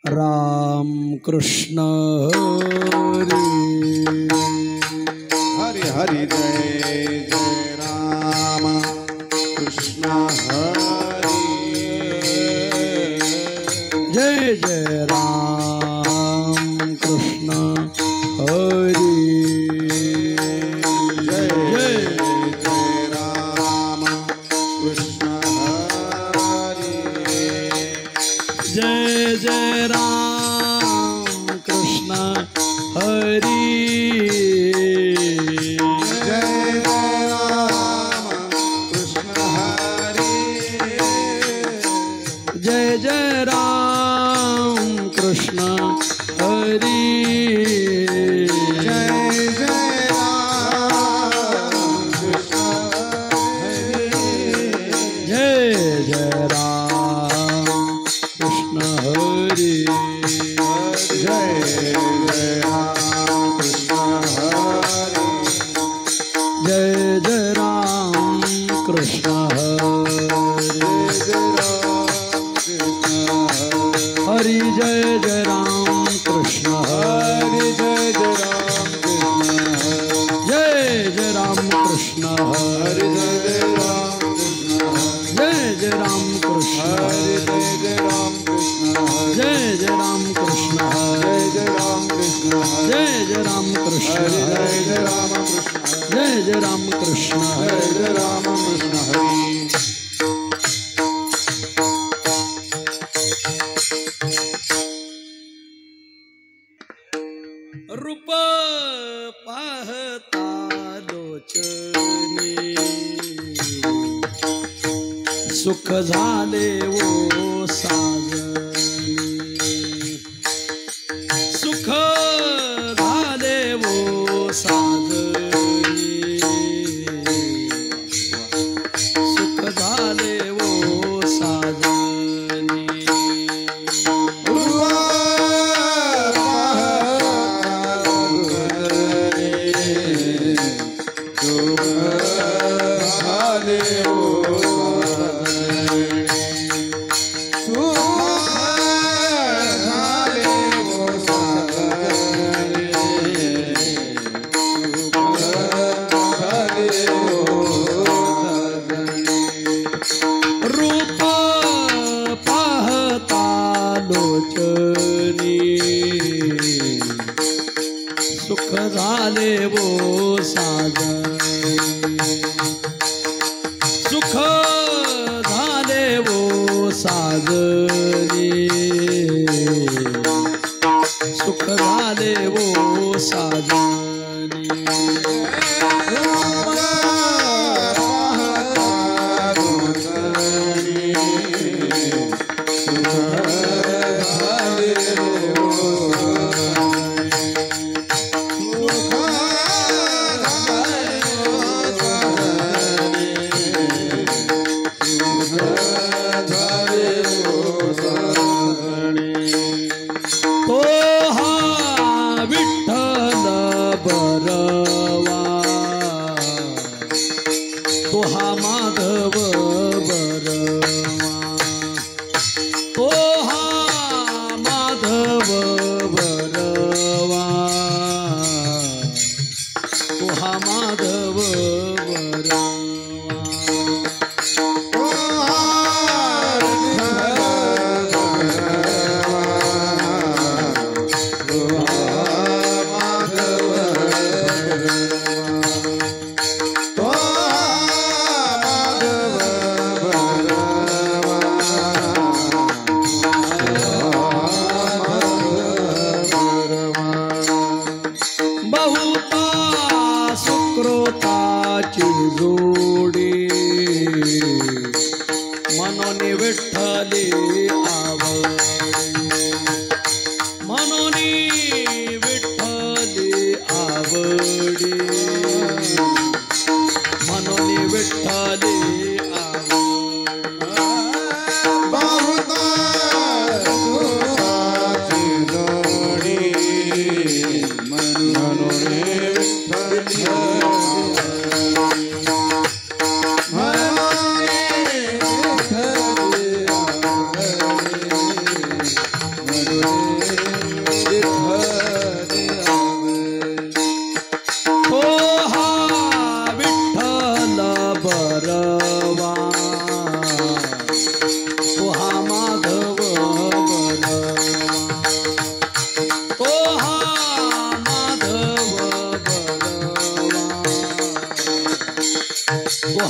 राम कृष्ण हरी हरी जय जय राम कृष्ण हरी जय जय राम कृष्ण हरी जय जय राम कृष्ण हरी जय जय राम कृष्ण हरी जय जय राम कृष्ण हरी जय जय राम कृष्ण हरी जय जय राम कृष्ण हरी जय जय राम कृष्ण हरी जय जय राम कृष्ण हरी जय जय राम कृष्ण हरी जय जय राम कृष्ण हरी जय जय राम कृष्ण हरी जय जय राम कृष्ण हरी जय जय राम कृष्ण हरी रूप पाहता लोचनी सुख झाले वो साजनी सुख झाले वो साजनी सुख झाले वो साजनी रूप पाहता लोचनी सुख झाले वो साजनी सुख झाले वो साजनी सुख झाले वो साजनी तो हा विठ्ठल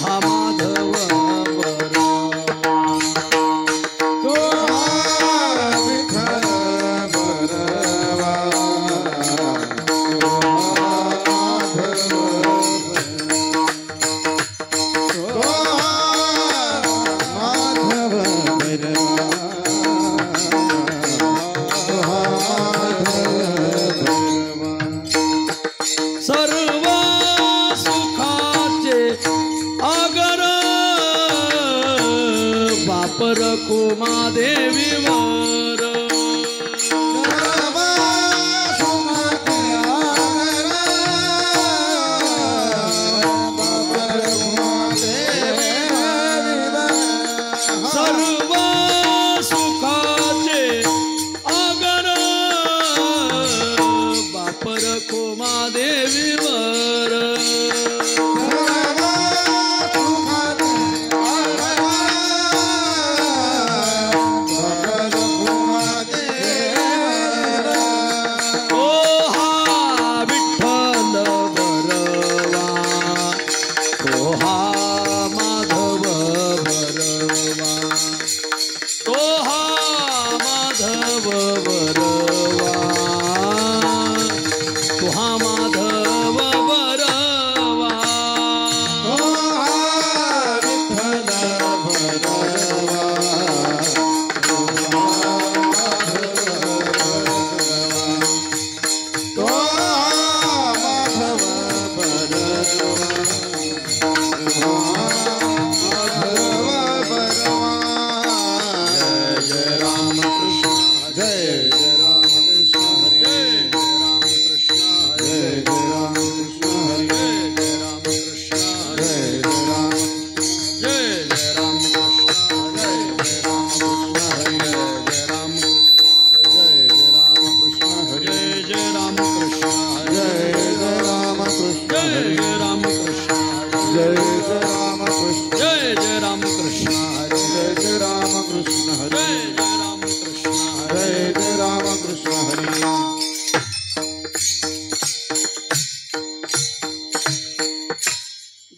हा माधव सर्व सुखाचे आगर बापर कुमादेवीवर सर्व सुखाचे आगर बापर कुमादेवीवर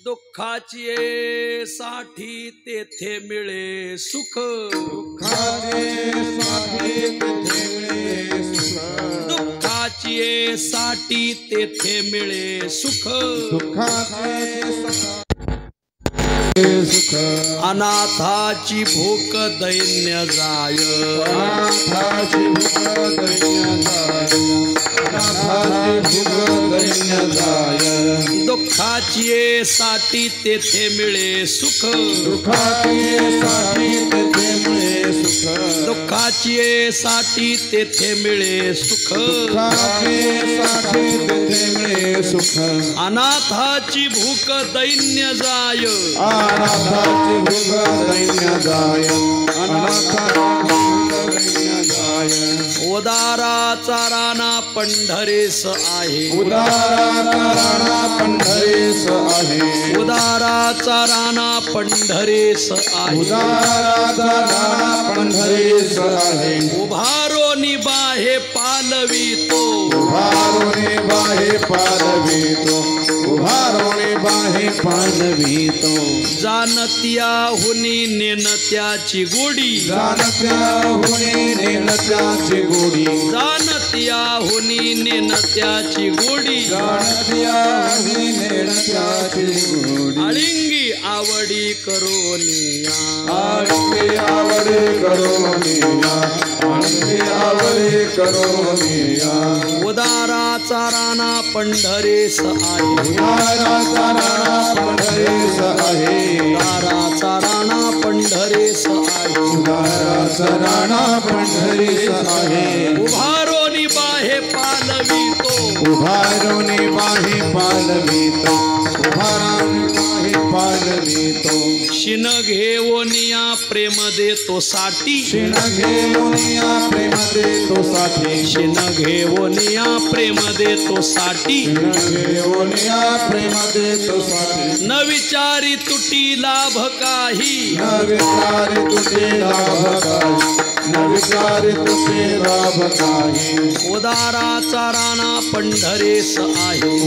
दुःखाची साठी तेथे मिळे सुख दुःखाची साठी तेथे मिळे सुख अनाथाची भूक दैन्य जाय दुःखाची साठी तेथे मिळे सुख दुःखाची साठी तेथे मिळे सुख अनाथाची भूक दैन्य जाय उदाराचा राणा पंढरीस आहे उदाराचा राणा पंढरीस आहे उभारोनी बाहे पालवितो जानत्या हुनी नेनत्याची गोडी जानत्या हुनी नेनत्याची गोडी आळिंगी आवडी करोनिया उदाराचा राणा पंढरीस आहे उदाराचा राणा पंढरीस आहे उभारोनी बाहे पालवितो शिन घेवनिया प्रेम देतो साठी शिन घेवनिया प्रेम देतो साठी न विचारी तुटी लाभ काही उदाराचा राणा पंढरीस आहे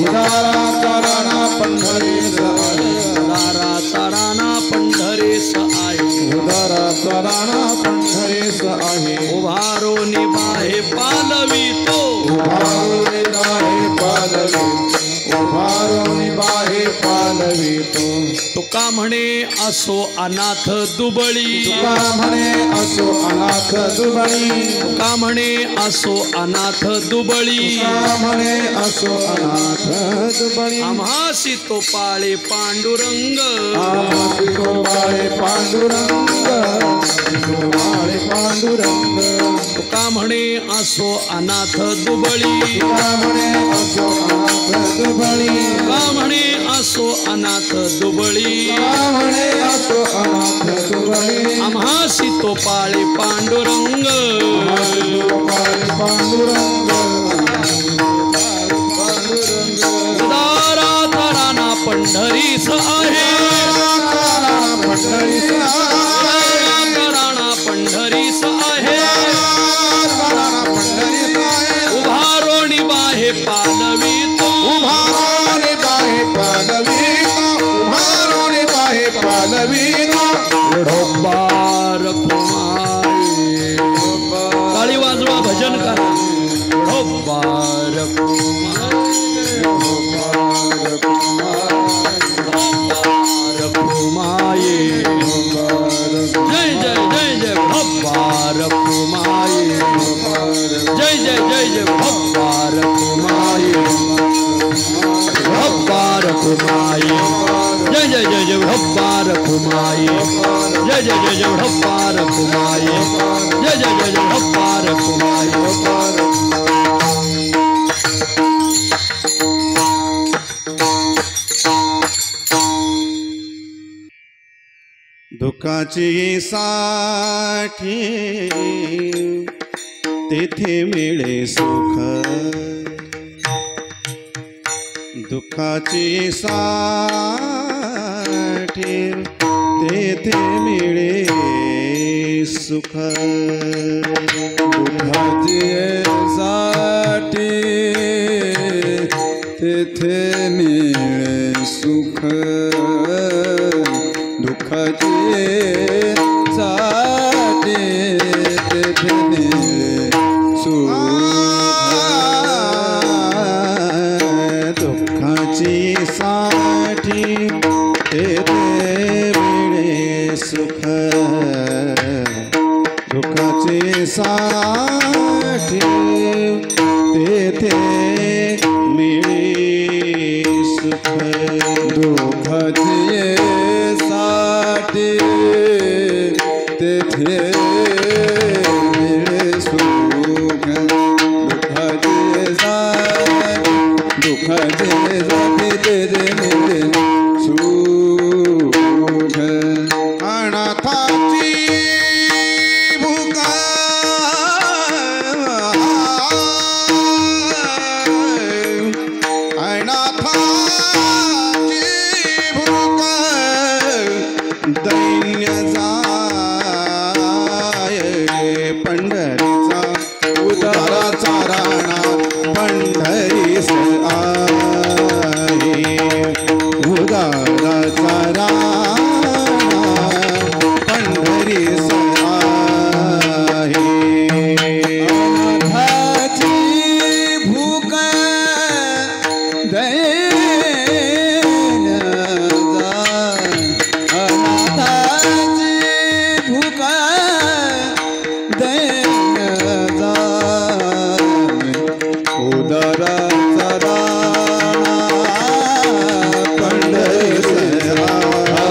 उदाराचा राणा पंढरीस आहे उदाराचा राणा पंढरीस आहे उभारो निभाहे पालवितो उभारो निभाहे पालवितो उभारो निभाहे पालवितो तुका म्हणे असो अनाथ दुबळी तुका म्हणे असो अनाथ दुबळी तुका म्हणे असो अनाथ दुबळी तुका म्हणे असो अनाथ दुबळी आम्हासी तो पाळे पांडुरंग आम्हासी तो पाळे पांडुरंग पाळे पांडुरंग तुका म्हणे असो अनाथ दुबळी तुका म्हणे असो अनाथ दुबळी तुका म्हणे असो अनाथ दुबळी तुका म्हणे असो अनाथ दुबळी आम्हासी तो पाळे पांडुरंग आम्हासी तो पाळे पांडुरंग उदाराचा राणा पंढरीस आहे पंढरीस राणा पंढरीस आहे पंढरीस उभारो निभाहे पालवितो उभारो निभाहे पालवितो उभारो निभाहे पालवितो ढोबार कुमारी टाळी वाजवा भजन करा ढोबार कुमाये जय जय जय जय ढोबार कुमाये जय जय जय जय ढोबार कुमाये ढोबार कुमाये जय जय जय जय ढोबार कुमाये जय जय जय जय ढोबार कुमाये जय जय जय जय ढोबार कुमाये दुःखाची साठी तेथे मिळे सुख दुःखाची साठी तेथे मिळे सुख दुःखाची साठी तेथे मिळे सुख दुःखाची साठी तेथे मिळे सुख दुःखाची साठी तेथे मिळे सुख दुःखाची साठी तेथे मिळे सुख दुःखाची साठी तेथे मिळे सुख दुःखाची साठी दुःखाची साठी तेथे मिळे सुख अनाथाची भूक अनाथाची भूक दैन्य जाय पंढरीचा उदाराचा राणा पंढरीस आहे उदाराचा राणा पंढरीस आहे अनाथाची भूक दैन्य जाय अनाथाची भूक दैन्य जाय उदाराचा राणा पंढरीस आहे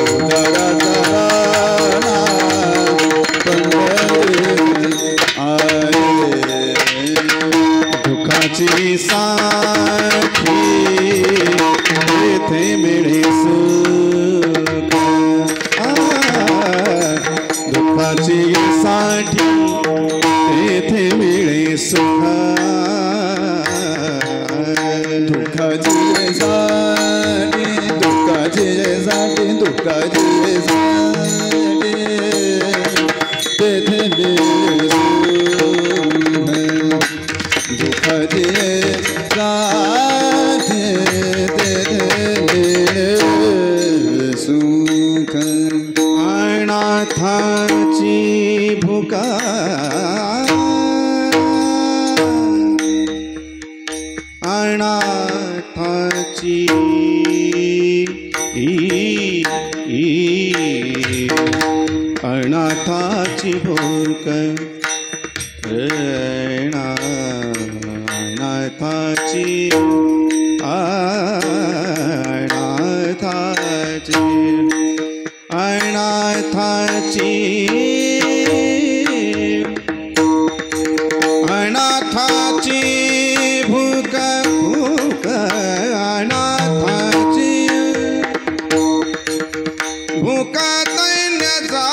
उदाराचा राणा पंढरीस आहे दुःखाची साठी तेथे मिळे सुख दुःखाची साठी तेथे मिळे सुख दुःखाची साठी दुःखाची साठी दुःखाची साठी तेथे मिळे सुख दुःखाची साठी तेथे भूका अनाथाची अनाथाची भूक अनाथाची अनाथाची अनाथाची अनाथाची भूक भूक अनाथाची भूक दैन्याचा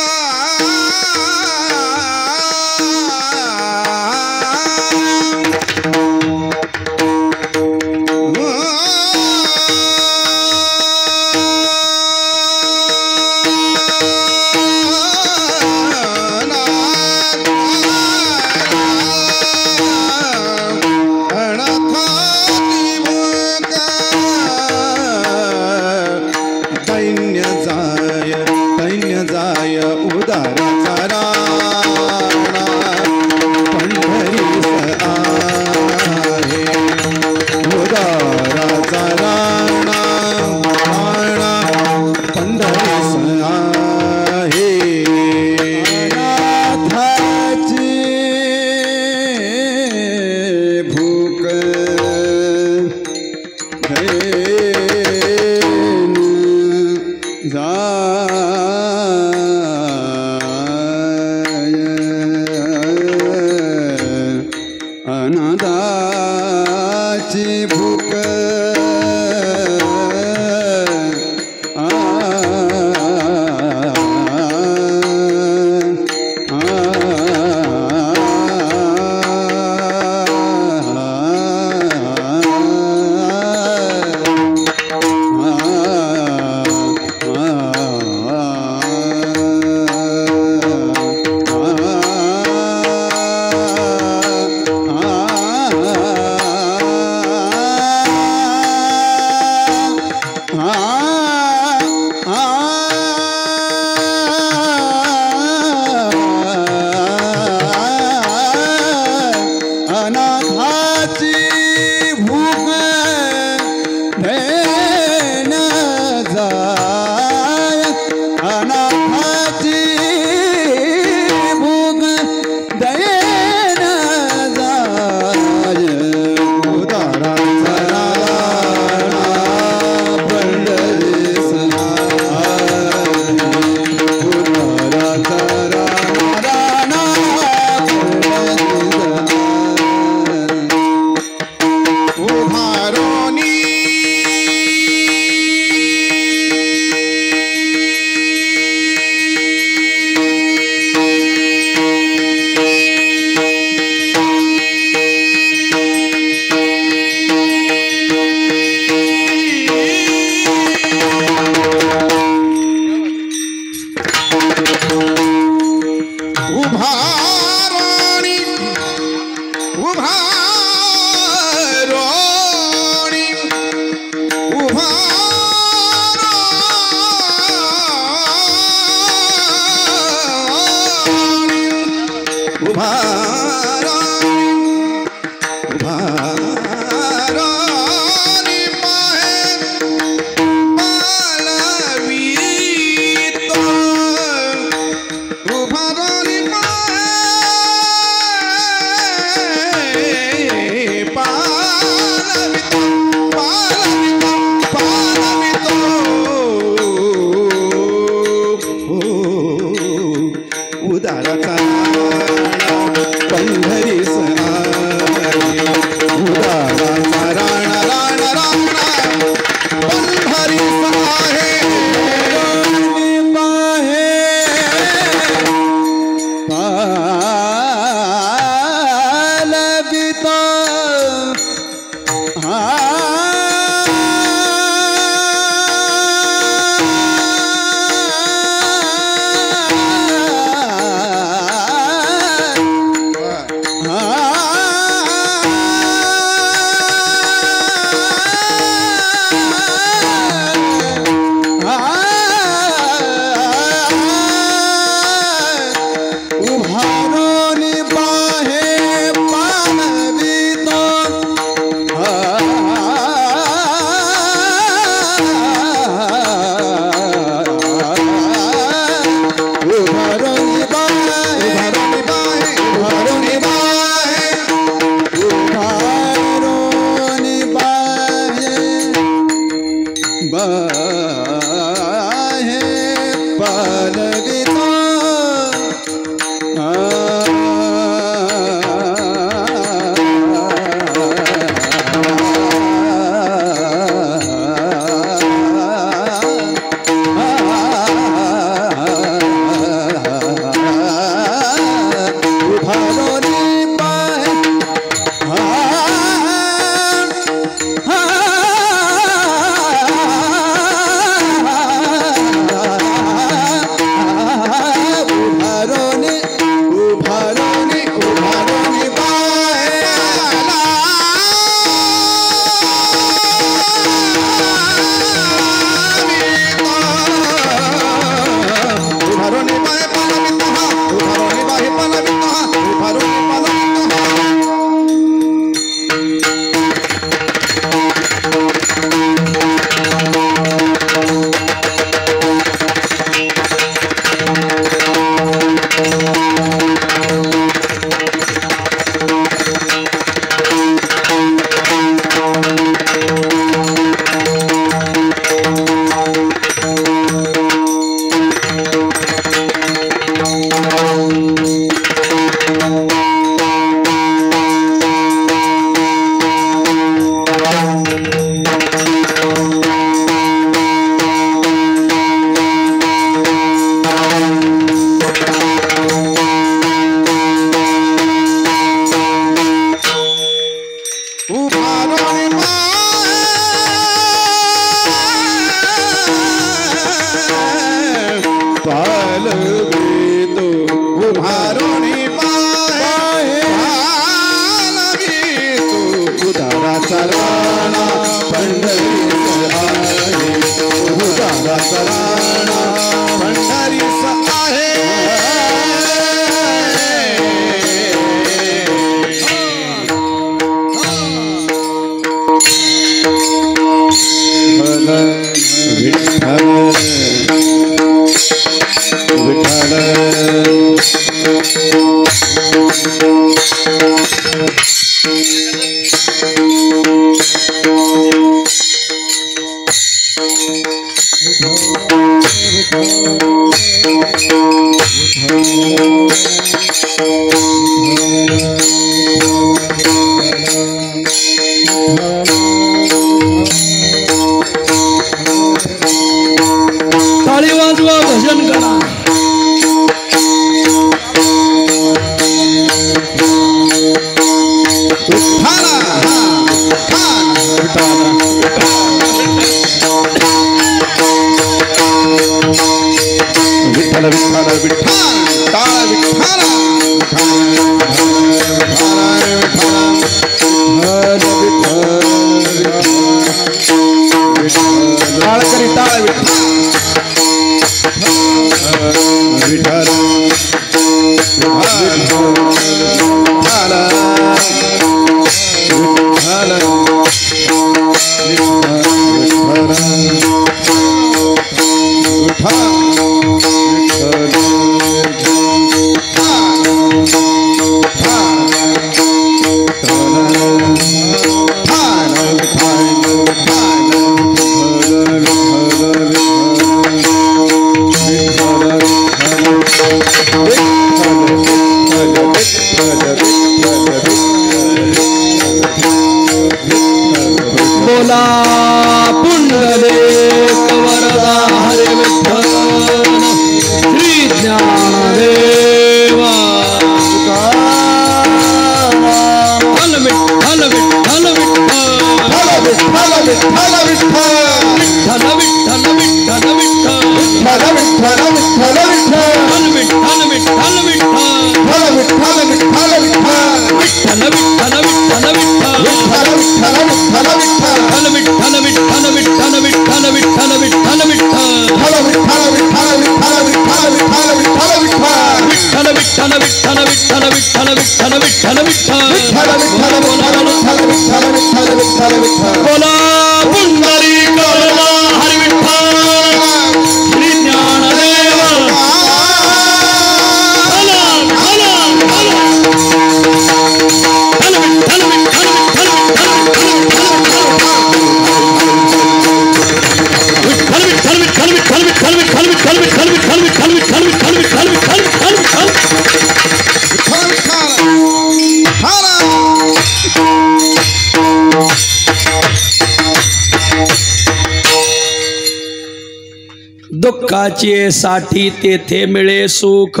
दुःखाची साठी तेथे मिळे सुख,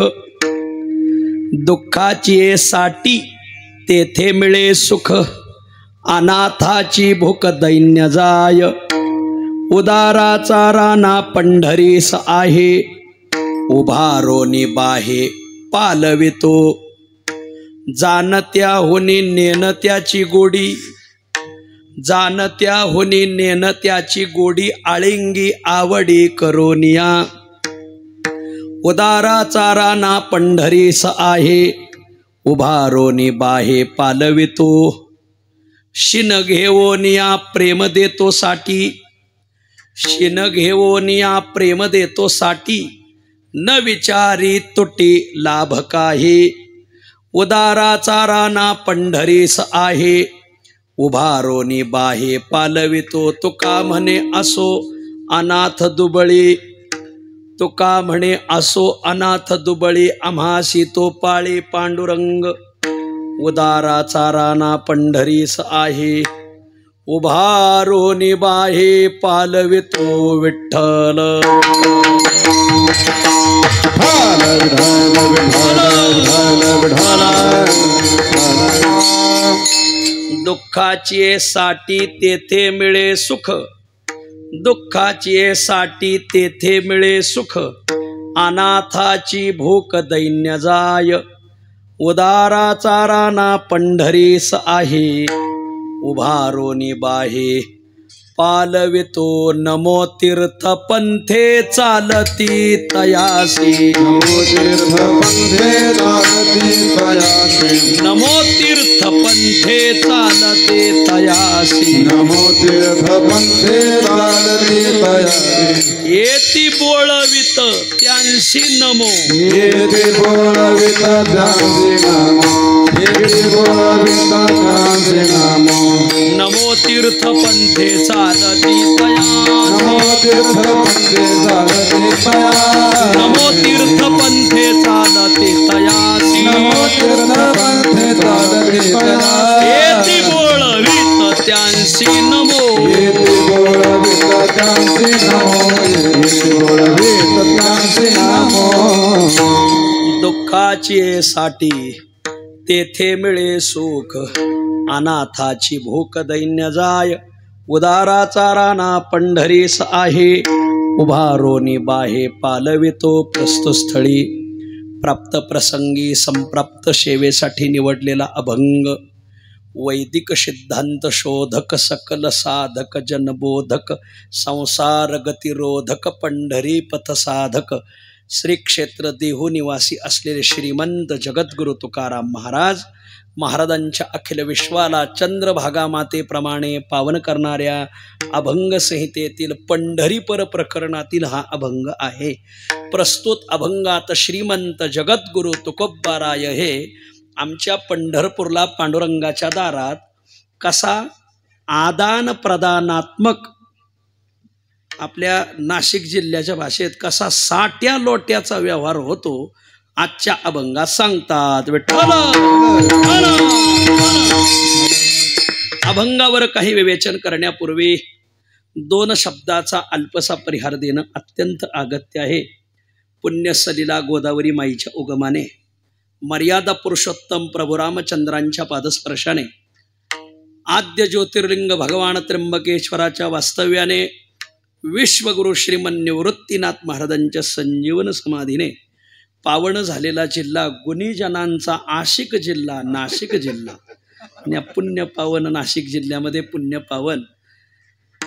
दुःखाची साठी तेथे मिळे सुख, अनाथाची भूक दैन्य जाय, उदाराचा राणा पंढरीस आहे, उभारोनी बाहे पालवितो, जाणत्याहुनी नेनत्याची गोडी, जाणत्याहुनी नेनत्याची गोडी, आळिंगी आवडी करोनिया, उदाराचा राना पंढरीस आहे, उभारोनी बाहे पालवितो. शिन घेवोनिया प्रेम देतो साठी, शिन घेवोनिया प्रेम देतो साठी. न विचारी तुटी लाभ काही. उदाराचा राना पंढरीस आहे, उभारोनी बाहे पालवितो. तुका म्हणे असो अनाथ दुबळी, तुका म्हणे असो अनाथ दुबळी. आम्हासी तो पाळी पांडुरंग. उदाराचा राना पंढरीस आहे, उभारोनी बाहे पालवितो विठ्ठल. दुःखाची साठी तेथे मिळे सुख, दुःखाची साठी तेथे मिळे सुख. अनाथाची भूक दैन्य जाय. उदाराचा राना पंढरीस आहे, उभारोनी बाहे पालवितो. नमो तीर्थ पंथे चालती तयासी, नमो तीर्थ पंथे चालती तयासी. नमो तीर्थ पंथे चालते तयासी. नमो तीर्थ पंथे चालती तयासी. येती बोळवित त्यांशी नमो, येती बोलवित त्यांसी नमो, येती बोलवित त्यांसी नमो. नमो तीर्थ पंथे चालती तयासी. नमो तीर्थ पंथे चालती तयासी. नमो तीर्थ पंथे चालते तयासी. नमो तीर्थ पंथे चालती तयासी. येती बोळवित त्यांशी नमो, येती बोलवित त्यांसी नमो, येती बोलवित त्यांसी नमो. दुःखाची साठी तेथे मिळे सुख. अनाथाची भूक दैन्य जाय. उदाराचा राना पंढरीस आहे, उभारोनी बाहे पालवितो. प्रस्तुस्थळी प्राप्त प्रसंगी संप्राप्त सेवेसाठी निवडलेला अभंग. वैदिक सिद्धांत शोधक, सकल साधक, जनबोधक, संसार गतिरोधक, पंढरी पथ साधक. श्री क्षेत्र देहू निवासी असलेले श्रीमंत जगद्गुरु तुकाराम महाराज, महाराजांच्या अखिल विश्वाला चंद्रभागा मातेप्रमाणे पावन करणाऱ्या अभंग संहितेतील पंढरीपर प्रकरणातील हा अभंग आहे. प्रस्तुत अभंगात श्रीमंत जगद्गुरु तुकोबाराय हे आमच्या पंढरपूरला पांडुरंगाच्या दारात कसा आदान प्रदानात्मक, आपल्या नाशिक जिल्ह्याच्या भाषेत कसा साट्या लोट्याचा व्यवहार होतो आजच्या अभंगात सांगतात. विठ्ठल अभंगावर काही विवेचन करण्यापूर्वी दोन शब्दाचा अल्पसा परिहार देणं अत्यंत अगत्य आहे. पुण्यसलीला गोदावरी माईच्या उगमाने, मर्यादा पुरुषोत्तम प्रभू रामचंद्रांच्या पादस्पर्शाने, आद्य ज्योतिर्लिंग भगवान त्र्यंबकेश्वराच्या वास्तव्याने, विश्वगुरु श्रीमन निवृत्तीनाथ महाराजांच्या संजीवन समाधीने पावन झालेला जिल्हा, गुणीजनांचा आशिक जिल्हा नाशिक जिल्हा. आणि पुण्यपावन नाशिक जिल्ह्यामध्ये पुण्यपावन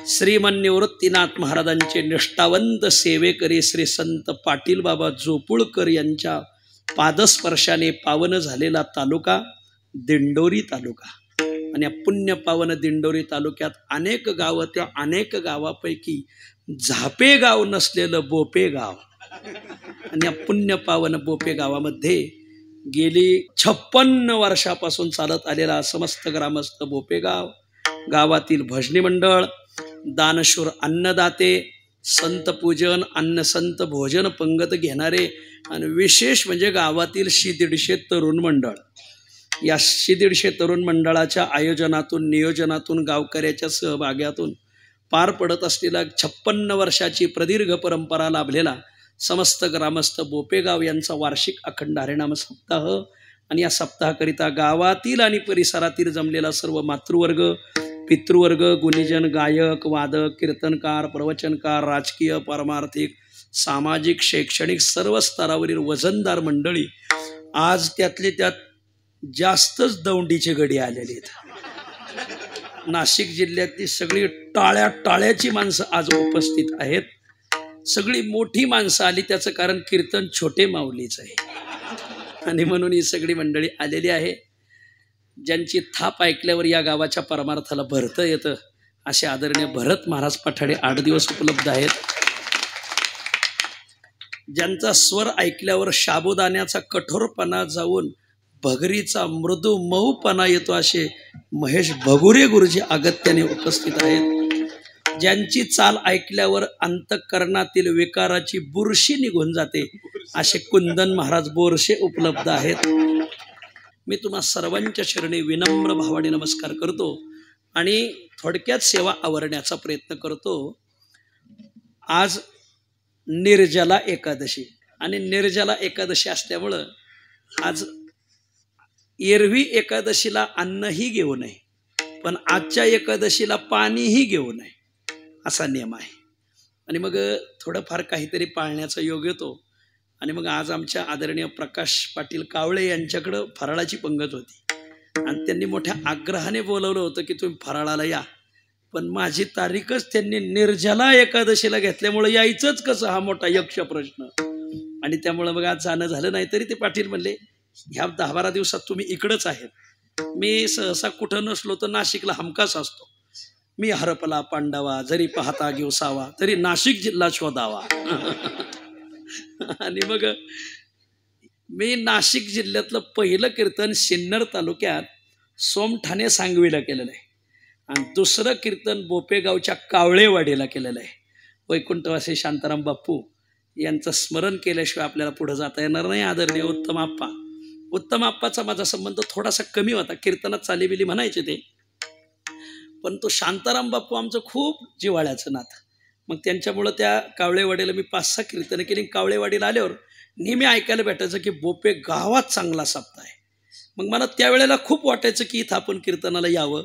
श्रीमन निवृत्तीनाथ महाराजांचे निष्ठावंत सेवेकरी श्री संत पाटील बाबा जोपुळकर यांच्या पादस्पर्शाने पावन झालेला तालुका दिंडोरी तालुका. आणि या पुण्यपावन दिंडोरी तालुक्यात अनेक गावं, त्या अनेक गावापैकी झापे गाव नसलेलं बोपे गाव. आणि या पुण्यपावन बोपे गावामध्ये गेली 56 वर्षापासून चालत आलेला समस्त ग्रामस्थ बोपे गाव, गावातील भजनी मंडळ, दानशूर अन्नदाते, संत पूजन, अन्न संत भोजन पंगत घेणारे आणि विशेष म्हणजे गावातील 150 तरुण मंडळ. या 150 तरुण मंडळाच्या आयोजनातून, नियोजनातून, गावकऱ्याच्या सहभागातून पार पडत असलेला 56 वर्षाची प्रदीर्घ परंपरा लाभलेला समस्त ग्रामस्थ बोपेगाव यांचा वार्षिक अखंड हरिनाम सप्ताह. आणि या सप्ताहाकरिता गावातील आणि परिसरातील जमलेला सर्व मातृवर्ग, पितृवर्ग, गुणीजन, गायक, वादक, कीर्तनकार, प्रवचनकार, राजकीय, पारमार्थिक, सामाजिक, शैक्षणिक सर्व स्तरावरील वजनदार मंडळी, आज त्यातले त्यात जास्तच दौंडीचे गडी आलेले आहेत. नाशिक जिल्ह्यातली सगळी टाळ्याची माणसं आज उपस्थित आहेत. सगळी मोठी माणसं आली, त्याचं कारण कीर्तन छोटे माऊलीच आहे. आणि म्हणून ही सगळी मंडळी आलेली आहे. ज्यांची थाप ऐकल्यावर या गावाच्या परमार्थाला भरतं येतं असे आदरणीय भरत महाराज पठाडे 8 दिवस उपलब्ध आहेत. ज्यांचा स्वर ऐकल्यावर शाबुदाण्याचा कठोरपणा जाऊन भगरीचा मृदू मऊपणा येतो असे महेश भगुरे गुरुजी अगत्याने उपस्थित आहेत. ज्यांची चाल ऐकल्यावर अंतःकरणातील विकाराची बुरशी निघून जाते असे कुंदन महाराज बोरशे उपलब्ध आहेत. मी तुम्हा सर्वांच्या चरणी विनम्र भावाने नमस्कार करतो आणि थोडक्यात सेवा आवरण्याचा प्रयत्न करतो. आज निर्जला एकादशी आणि निर्जला एकादशी असल्यामुळं आज एरवी एकादशीला अन्नही घेऊ नये, पण आजच्या एकादशीला पाणीही घेऊ नये असा नियम आहे. आणि मग थोडंफार काहीतरी पाळण्याचा योग येतो. आणि मग आज आमच्या आदरणीय प्रकाश पाटील कावळे यांच्याकडं फराळाची पंगत होती आणि त्यांनी मोठ्या आग्रहाने बोलवलं होतं की तुम्ही फराळाला या, पण माझी तारीखच त्यांनी निर्जला एकादशीला घेतल्यामुळे यायचंच कसं हा मोठा यक्ष प्रश्न. आणि त्यामुळं मग आज जाणं झालं नाही. तरी ते पाटील म्हणले ह्या 10-12 दिवसात तुम्ही इकडंच आहेत, मी सहसा कुठं नसलो तर नाशिकला हमखास असतो. मी हरपला पांडवा जरी पाहता घेवसावा तरी नाशिक जिल्हा शोधावा. आणि मग मी नाशिक जिल्ह्यातलं पहिलं कीर्तन सिन्नर तालुक्यात सोमठाणे सांगवीला केलेलं आहे आणि दुसरं कीर्तन बोपेगावच्या कावळेवाडीला केलेलं आहे. वैकुंठवासी शांताराम बाप्पू यांचं स्मरण केल्याशिवाय आपल्याला पुढे जाता येणार नाही. आदरणीय उत्तम आप्पाचा माझा संबंध थोडासा कमी होता, कीर्तनात चालीबिली म्हणायचे ते, पण तो शांताराम बाप्पू आमचं खूप जिव्हाळ्याचं नातं. मग त्यांच्यामुळं त्या कावळेवाडीला मी 5-6 कीर्तनं केली. कावळेवाडीला आल्यावर नेहमी ऐकायला भेटायचं की बोपे गावात चांगला सप्ताह आहे. मग मला त्यावेळेला खूप वाटायचं की इथं आपण कीर्तनाला यावं.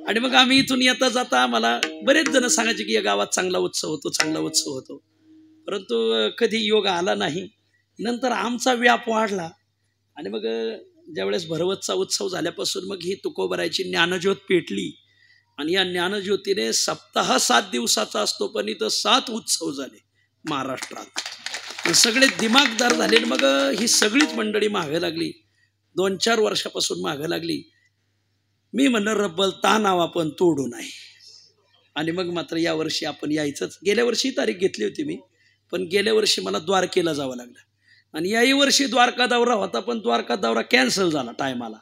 आणि मग आम्ही इथून येता जाता मला बरेच जण सांगायचे की या गावात चांगला उत्सव होतो. परंतु कधी योग आला नाही. नंतर आमचा व्याप वाढला आणि मग ज्यावेळेस भरवतचा उत्सव झाल्यापासून मग ही तुकोबरायची ज्ञानज्योत पेटली आणि या ज्ञानज्योतीने सप्ताह 7 दिवसाचा असतो, पण इथं 7 उत्सव झाले महाराष्ट्रात. सगळे दिमागदार झाले. मग ही सगळीच मंडळी मागे लागली, 2-4 वर्षापासून मागे लागली. मी म्हणलं रब्बल तानाव आपण तोडू नाही. आणि मग मात्र यावर्षी आपण यायचंच. गेल्या वर्षी तारीख घेतली होती मी, पण गेल्या वर्षी मला द्वारकेला जावं लागलं आणि याही वर्षी द्वारका दौरा होता, पण द्वारका दौरा कॅन्सल झाला टायमाला.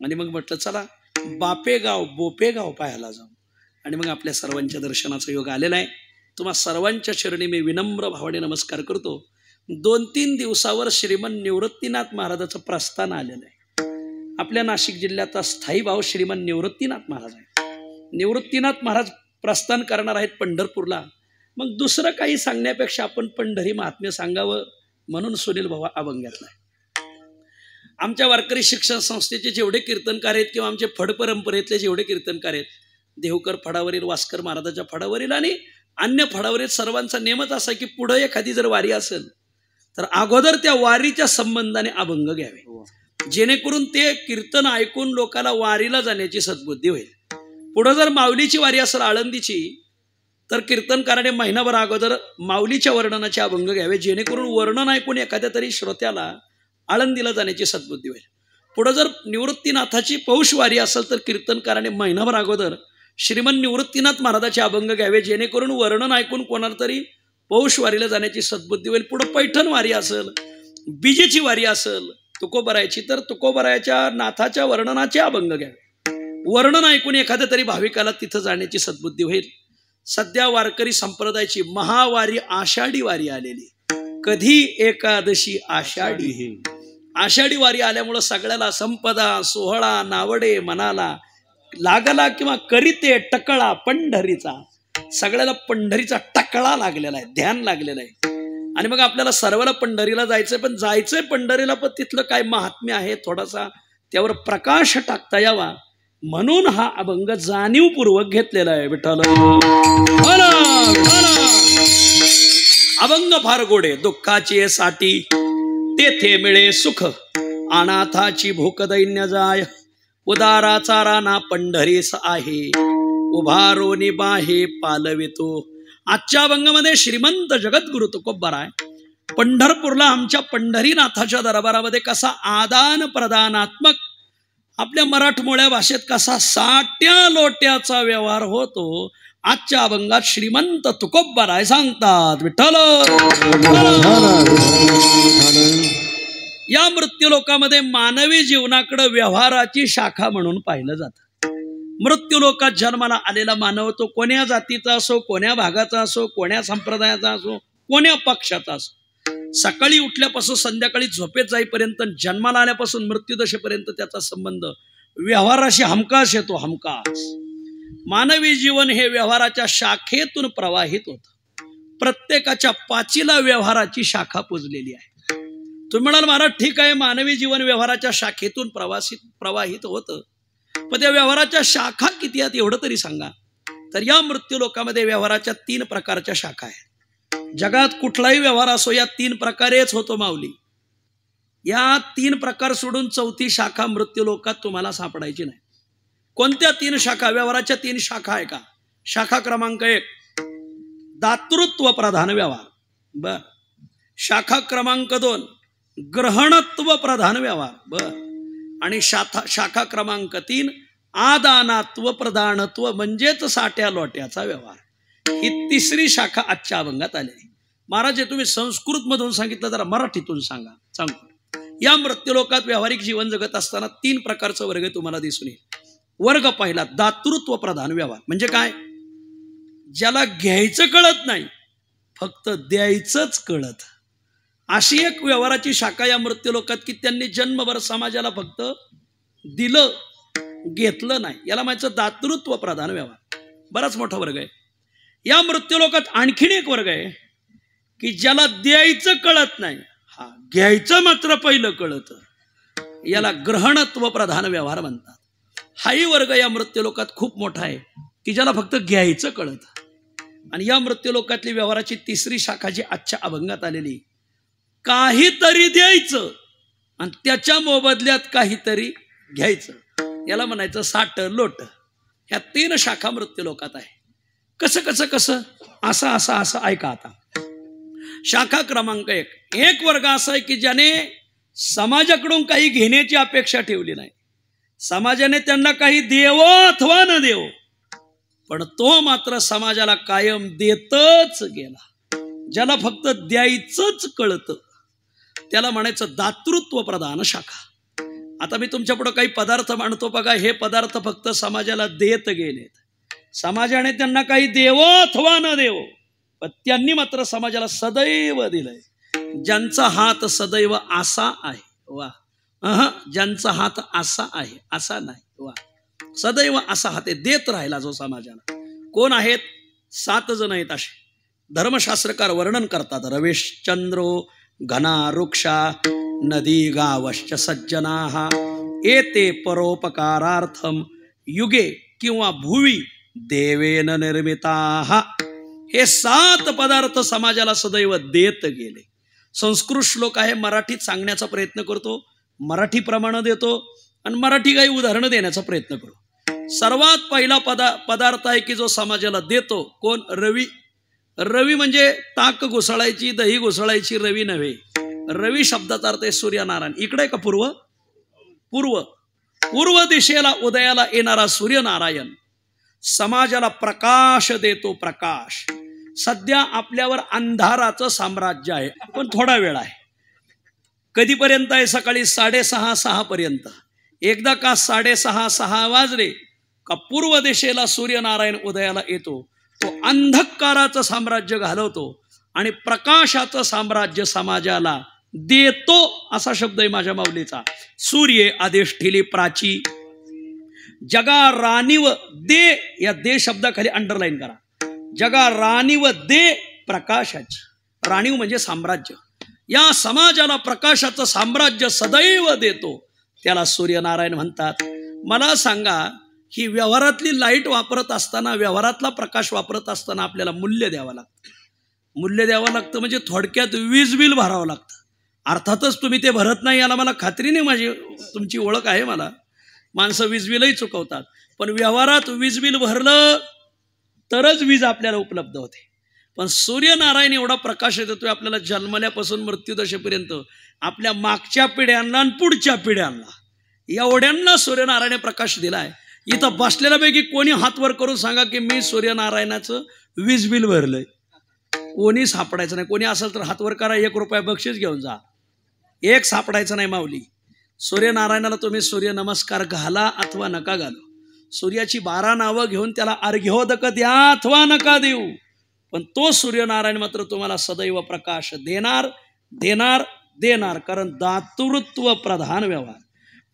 आणि मग म्हटलं चला बोपेगाव पाहायला जाऊ. आणि मग आपल्या सर्वांच्या दर्शनाचा योग आलेला आहे. तुम्हा सर्वांच्या चरणी मी विनम्र भावाने नमस्कार करतो. 2-3 दिवसावर श्रीमन निवृत्तीनाथ महाराजाचं प्रस्थान आलेलं आहे. आपल्या नाशिक जिल्ह्याचा स्थायी भाव श्रीमन निवृत्तीनाथ महाराज आहे. निवृत्तीनाथ महाराज प्रस्थान करणार आहेत पंढरपूरला. मग दुसरं काही सांगण्यापेक्षा आपण पंढरी महात्म्य सांगावं म्हणून सुनील भाऊ अभंगातला आहे. आमच्या वारकरी शिक्षण संस्थेचे जेवढे कीर्तनकार आहेत किंवा आमचे फड परंपरेतले जेवढे कीर्तनकार आहेत, देवकर फडावरील, वास्कर महाराजाच्या फडावरील आणि अन्य फडावरील सर्वांचा नेमच असा की पुढे एखादी जर वारी असेल तर अगोदर त्या वारीच्या संबंधाने अभंग घ्यावे, जेणेकरून ते कीर्तन ऐकून लोकांना वारीला जाण्याची सद्बुद्धी होईल. पुढं जर माऊलीची वारी असेल आळंदीची तर कीर्तनकाराने महिनाभर अगोदर माऊलीच्या वर्णनाचे अभंग घ्यावे, जेणेकरून वर्णन ऐकून एखाद्या तरी श्रोत्याला आळंदीला जाण्याची सद्बुद्धी होईल. पुढं जर निवृत्तीनाथाची पौष वारी असेल तर कीर्तनकाराने महिनाभर अगोदर श्रीमन निवृत्तीनाथ महाराजाचे अभंग घ्यावे, जेणेकरून वर्णन ऐकून कोणाला तरी पौष वारीला जाण्याची सद्बुद्धी होईल. पुढं पैठण वारी असेल, बीजेची वारी असेल तुकोबरायची, तर तुकोबरायाच्या नाथाच्या वर्णनाचे अभंग घ्यावे, वर्णन ऐकून एखाद्या तरी भाविकाला तिथं जाण्याची सद्बुद्धी होईल. सध्या वारकरी संप्रदायाची महावारी आषाढी वारी आलेली. कधी एकादशी आषाढी. आषाढी वारी आल्यामुळं सगळ्याला संपदा सोहळा नावडे मनाला लागला किंवा करीते टकळा पंढरीचा. सगळ्याला पंढरीचा टकळा लागलेला आहे, ध्यान लागलेलं आहे. आणि मग आपल्याला सर्वांना पंढरीला जायचंय, पण जायचंय पंढरीला, पण तिथलं काय महात्म्य आहे थोडासा त्यावर प्रकाश टाकता यावा म्हणून हा अभंग जाणीवपूर्वक घेतलेला आहे. विठ्ठल अभंग फार गोडे. दुःखाची साठी तेथे मिळे सुख, अनाथाची भूक दैन्य जाय, उदाराचा राणा पंढरीस आहे, उभारोनी बाहे पालवितो, आजच्या अभंगामध्ये श्रीमंत जगद्गुरु तुकोबाराय पंढरपूरला आमच्या पंढरीनाथाच्या दरबारामध्ये कसा आदान प्रदानात्मक आपल्या मराठमोळ्या भाषेत कसा साट्या लोट्याचा व्यवहार होतो, आजच्या अभंगात श्रीमंत तुकोबाराय सांगतात. विठ्ठल या मृत्यूलोकामध्ये मानवी जीवनाकडे व्यवहाराची शाखा म्हणून पाहिलं जातं. मृत्यूलोकात जन्माला आलेला मानव तो कोण्या जातीचा असो, कोण्या भागाचा असो, कोण्या संप्रदायाचा असो, कोण्या पक्षाचा असो, सकाळी उठल्यापासून संध्याकाळी झोपेत जाईपर्यंत, जन्माला आल्यापासून मृत्यूदशेपर्यंत त्याचा संबंध व्यवहाराशी हमखास येतो. हमखास मानवी जीवन हे व्यवहाराच्या शाखेतून प्रवाहित होतं. प्रत्येकाच्या पाचीला व्यवहाराची शाखा पुजलेली आहे. तुम्ही म्हणाल महाराज ठीक आहे, मानवी जीवन व्यवहाराच्या शाखेतून प्रवाहित होतं, पण त्या व्यवहाराच्या शाखा किती आहेत एवढं तरी सांगा. तर या मृत्यूलोकामध्ये व्यवहाराच्या 3 प्रकारच्या शाखा आहेत. जगात कुठलाही व्यवहार असो या 3 प्रकारेच होतो माऊली. या 3 प्रकार सोडून 4थी शाखा मृत्यूलोकात तुम्हाला सापडायची नाही. कोणत्या 3 शाखा? व्यवहाराच्या 3 शाखा आहे का? शाखा क्रमांक 1 दातृत्व प्रधान व्यवहार. बर. शाखा क्रमांक 2 ग्रहणत्व प्रधान व्यवहार. बर. आणि शाखा क्रमांक 3 आदानात्व प्रधानत्व म्हणजेच साट्या लोट्याचा व्यवहार. ही 3री शाखा आजच्या अभंगात आलेली. महाराज तुम्ही संस्कृत मधून सांगितलं, जरा मराठीतून सांगा. सांगतो. या मृत्यूलोकात व्यावहारिक जीवन जगत असताना 3 प्रकारचा वर्ग तुम्हाला दिसून येईल. वर्ग पहिला दातृत्व प्रधान व्यवहार. म्हणजे काय? ज्याला घ्यायचं कळत नाही, फक्त द्यायचंच कळत. अशी एक व्यवहाराची शाखा या मृत्यूलोकात की त्यांनी जन्मभर समाजाला फक्त दिलं, घेतलं नाही. याला म्हणायचं दातृत्व प्रधान व्यवहार. बराच मोठा वर्ग आहे. या मृत्यूलोकात आणखीन एक वर्ग आहे की ज्याला द्यायचं कळत नाही, हा घ्यायचं मात्र पहिलं कळत. याला ग्रहणत्व प्रधान व्यवहार म्हणतात. हाही वर्ग या मृत्यूलोकात खूप मोठा आहे की ज्याला फक्त घ्यायचं कळत. आणि या मृत्यूलोकातली व्यवहाराची 3री शाखा जी आजच्या अभंगात आलेली, काहीतरी द्यायचं आणि त्याच्या मोबदल्यात काहीतरी घ्यायचं, याला म्हणायचं साट लोट. ह्या 3 शाखा मृत्यूलोकात आहे. कसं कसं कसं असं असं असं ऐका आता. शाखा क्रमांक 1 एक वर्ग असा आहे की ज्याने समाजाकडून काही घेण्याची अपेक्षा ठेवली नाही. समाजाने त्यांना काही देवो अथवा न देवो, पण तो मात्र समाजाला कायम देतच गेला. ज्याला फक्त द्यायचंच कळतं त्याला म्हणायचं दातृत्व प्रधान शाखा. आता मी तुमच्या पुढे काही पदार्थ मांडतो बघा. हे पदार्थ फक्त समाजाला देत गेलेत. समाजाने त्यांना काही देवो अथवा न देवो, पण त्यांनी मात्र समाजाला सदैव दिलंय. ज्यांचा हात सदैव असा आहे, वा, ज्यांचा हात असा आहे, असा नाही, वा, सदैव असा हात देत राहिला जो समाजाला. कोण आहेत? 7 जण आहेत असे धर्मशास्त्रकार वर्णन करतात. रवेशचंद्रो घना वृक्षा नदी गावश्च सज्जना एते परोपकारार्थम युगे किंवा भुवी देवेन निर्मिता. हे 7 पदार्थ समाजाला सदैव देत गेले. संस्कृत श्लोक आहे, मराठीत सांगण्याचा प्रयत्न करतो, मराठी प्रमाण देतो आणि मराठी काही उदाहरणं देण्याचा प्रयत्न करू. सर्वात पहिला पदार्थ आहे की जो समाजाला देतो. कोण? रवी. रवी म्हणजे ताक घुसळायची, दही घुसळायची रवी नव्हे. रवी शब्दाचा अर्थ आहे सूर्यनारायण. इकडे का पूर्व? पूर्व. पूर्व दिशेला उदयाला येणारा सूर्यनारायण समाजाला प्रकाश देतो. प्रकाश. सध्या आपल्यावर अंधाराचं साम्राज्य आहे, पण थोडा वेळ आहे. कधीपर्यंत आहे? सकाळी 6:30 पर्यंत. एकदा का 6:30 वाजले का पूर्व दिशेला सूर्यनारायण उदयाला येतो. तो अंधकाराचं साम्राज्य घालवतो आणि प्रकाशाचं साम्राज्य समाजाला देतो. असा शब्द आहे माझ्या माऊलीचा. सूर्य अधिष्ठिली प्राची जगा राणीव दे. या दे शब्दाखाली अंडरलाईन करा. जगा राणीव दे प्रकाशाची. राणीव म्हणजे साम्राज्य. या समाजाला प्रकाशाचं साम्राज्य सदैव देतो, त्याला सूर्यनारायण म्हणतात. मला सांगा, ही व्यवहारातली लाईट वापरत असताना, व्यवहारातला प्रकाश वापरत असताना आपल्याला मूल्य द्यावं लागतं. मूल्य द्यावं लागतं म्हणजे थोडक्यात वीज बिल भरावं लागतं. अर्थातच तुम्ही ते भरत नाही, याला मला खात्री नाही, माझी तुमची ओळख आहे मला. माणसं वीज बिलही चुकवतात, पण व्यवहारात वीज बिल भरलं तरच वीज आपल्याला उपलब्ध होते. पण सूर्यनारायण एवढा प्रकाश देतोय आपल्याला जन्मल्यापासून मृत्यूदशेपर्यंत, आपल्या मागच्या पिढ्यांना आणि पुढच्या पिढ्यांना एवढ्यांना सूर्यनारायण प्रकाश दिलाय. इथं बसलेल्यापैकी कोणी हात वर करून सांगा की मी सूर्यनारायणाचं वीज बिल भरलंय. कोणी सापडायचं नाही. कोणी असेल तर हात वर करा, 1 रुपया बक्षीस घेऊन जा. एक सापडायचं नाही माऊली. सूर्यनारायणाला तुम्ही सूर्य नमस्कार घाला अथवा नका घालू, सूर्याची 12 नावं घेऊन त्याला अर्घ्योदक द्या अथवा नका देऊ, पण तो सूर्यनारायण मात्र तुम्हाला सदैव प्रकाश देणार देणार देणार. कारण दातृत्व प्रधान व्यवहार.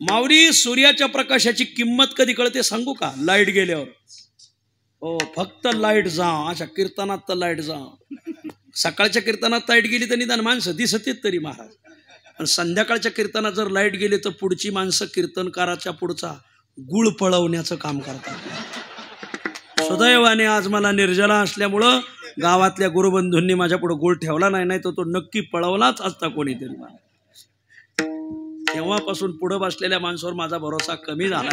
माऊली, सूर्याच्या प्रकाशाची किंमत कधी कळते सांगू का? लाईट गेल्यावर. हो, फक्त लाईट जा. अशा कीर्तनात तर लाईट जा. सकाळच्या कीर्तनात लाईट गेली तर निदान माणसं दिसतेत तरी महाराज. पण संध्याकाळच्या कीर्तनात जर लाईट गेली तर पुढची माणसं कीर्तनकाराच्या पुढचा गुळ पळवण्याचं काम करतात. सुदैवाने आज मला निर्जला असल्यामुळं गावातल्या गुरुबंधूंनी माझ्या पुढे गुळ ठेवला नाही, नाही तर तो नक्की पळवलाच असता कोणीतरी. तेव्हापासून पुढे बसलेल्या माणसावर माझा भरोसा कमी झाला.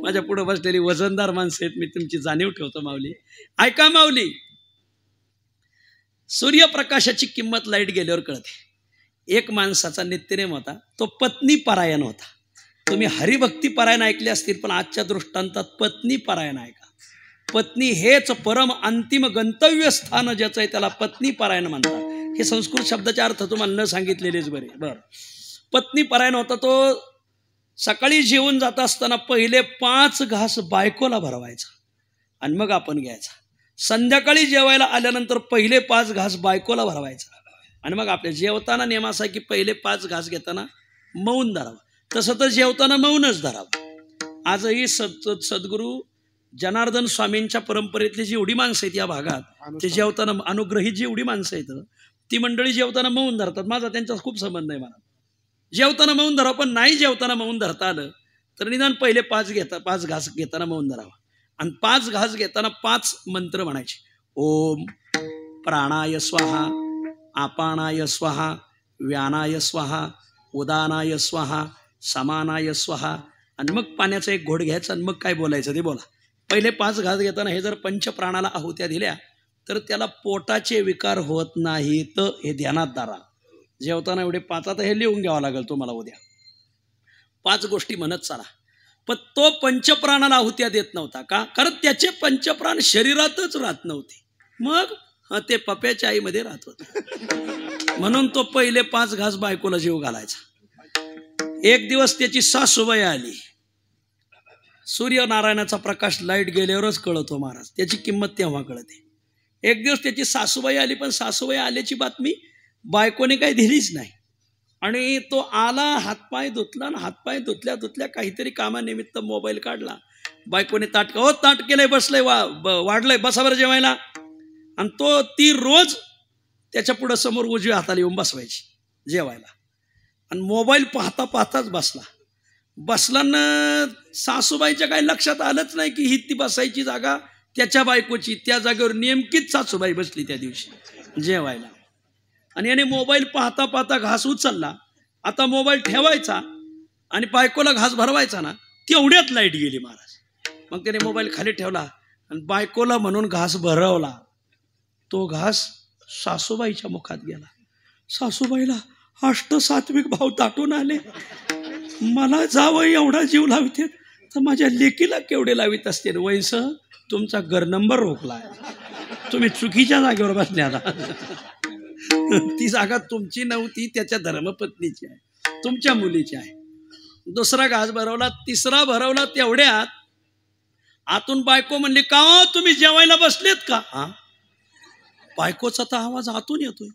माझ्या पुढे बसलेली वजनदार माणसं आहेत, मी तुमची जाणीव ठेवतो माऊली. ऐका माऊली, सूर्यप्रकाशाची किंमत लाईट गेल्यावर कळते. एक माणसाचा नित्यनेम होता, तो पत्नी परायण होता. तुम्ही हरिभक्ती परायण ऐकले असतील, पण आजच्या दृष्टांतात पत्नी परायण ऐका. पत्नी हेच परम अंतिम गंतव्य स्थान ज्याचं आहे त्याला पत्नी परायण म्हणतात. हे संस्कृत शब्दाचे अर्थ तुम्हाला न सांगितलेलेच बरे. बरं, पत्नी परायण होता तो. सकाळी जेवून जात असताना पहिले 5 घास बायकोला भरवायचा आणि मग आपण घ्यायचा. संध्याकाळी जेवायला आल्यानंतर पहिले 5 घास बायकोला भरवायचा आणि मग आपल्या जेवताना नियम असा की पहिले 5 घास घेताना मौन धरावं. तसं तर जेवताना मौनच धरावं. आजही सद्गुरू जनार्दन स्वामींच्या परंपरेतली जेवढी माणसं आहेत या भागात, ते जेवताना अनुग्रहित जेवढी माणसं आहेत ती मंडळी जेवताना मौन धरतात. माझा त्यांच्यात खूप संबंध आहे. मला जेवताना मौन धरावं, पण नाही जेवताना मौन धरता आलं तर निदान पहिले 5 घास घेताना मौन धरावं. आणि 5 घास घेताना 5 मंत्र म्हणायचे. ओम प्राणाय स्वाहा, आपानाय स्वाहा, व्यानाय स्वाहा, उदानाय स्वाहा, समानाय स्वाहा. आणि मग पाण्याचा एक घोट घ्यायचा आणि मग काय बोलायचं ते बोला. पहिले 5 घास घेताना हे जर पंचप्राणाला आहुत्या दिल्या तर त्याला पोटाचे विकार होत नाहीत, हे ध्यानात धरा. जेवताना एवढे 5, आता हे लिहून घ्यावं लागेल तुम्हाला उद्या. 5 गोष्टी म्हणत चला. पण तो पंचप्राणाला आहुत्या देत नव्हता का? कारण त्याचे पंचप्राण शरीरातच राहत नव्हते, मग ते पप्याच्या आईमध्ये राहत होते. म्हणून तो पहिले 5 घास बायकोला जीव घालायचा. एक दिवस त्याची सासूबाई आली. सूर्यनारायणाचा प्रकाश लाईट गेल्यावरच कळतो महाराज, त्याची किंमत तेव्हा कळते. एक दिवस त्याची सासूबाई आली, पण सासूबाई आल्याची बातमी बायकोने काही दिलीच नाही. आणि तो आला, हातपाय धुतला, आणि हातपाय धुतल्या धुतल्या काहीतरी कामानिमित्त मोबाईल काढला. बायकोने ताट केलंय, बसलंय, वाढलंय, बसावर जेवायला. आणि ती रोज त्याच्या पुढं समोर उजव्या हाताला येऊन बसवायची जेवायला. आणि मोबाईल पाहता पाहताच बसला ना. सासूबाईच्या काही लक्षात आलंच नाही की ही ती बसायची जागा त्याच्या बायकोची. त्या जागेवर नेमकीच सासूबाई बसली त्या दिवशी जेवायला. आणि याने मोबाईल पाहता पाहता घास उचलला. आता मोबाईल ठेवायचा आणि बायकोला घास भरवायचा ना, तेवढ्यात लाईट गेली महाराज. मग त्याने मोबाईल खाली ठेवला आणि बायकोला म्हणून घास भरवला. तो घास सासूबाईच्या मुखात गेला. सासूबाईला अष्टसात्विक भाव दाटून आले. मला जावं एवढा जीव लावित तर माझ्या लेकीला केवढे लावित असते. वैस तुमचा घर नंबर रोखला, तुम्ही चुकीच्या जागेवर बसले. आता ती जागा तुमची नव्हती, त्याच्या धर्मपत्नीची आहे, तुमच्या मुलीची आहे. 2रा घास भरवला, 3रा भरवला. तेवढ्यात आतून बायको म्हणली, का तुम्ही जेवायला बसलेत का? हा, बायकोचा तर आवाज आतून येतोय.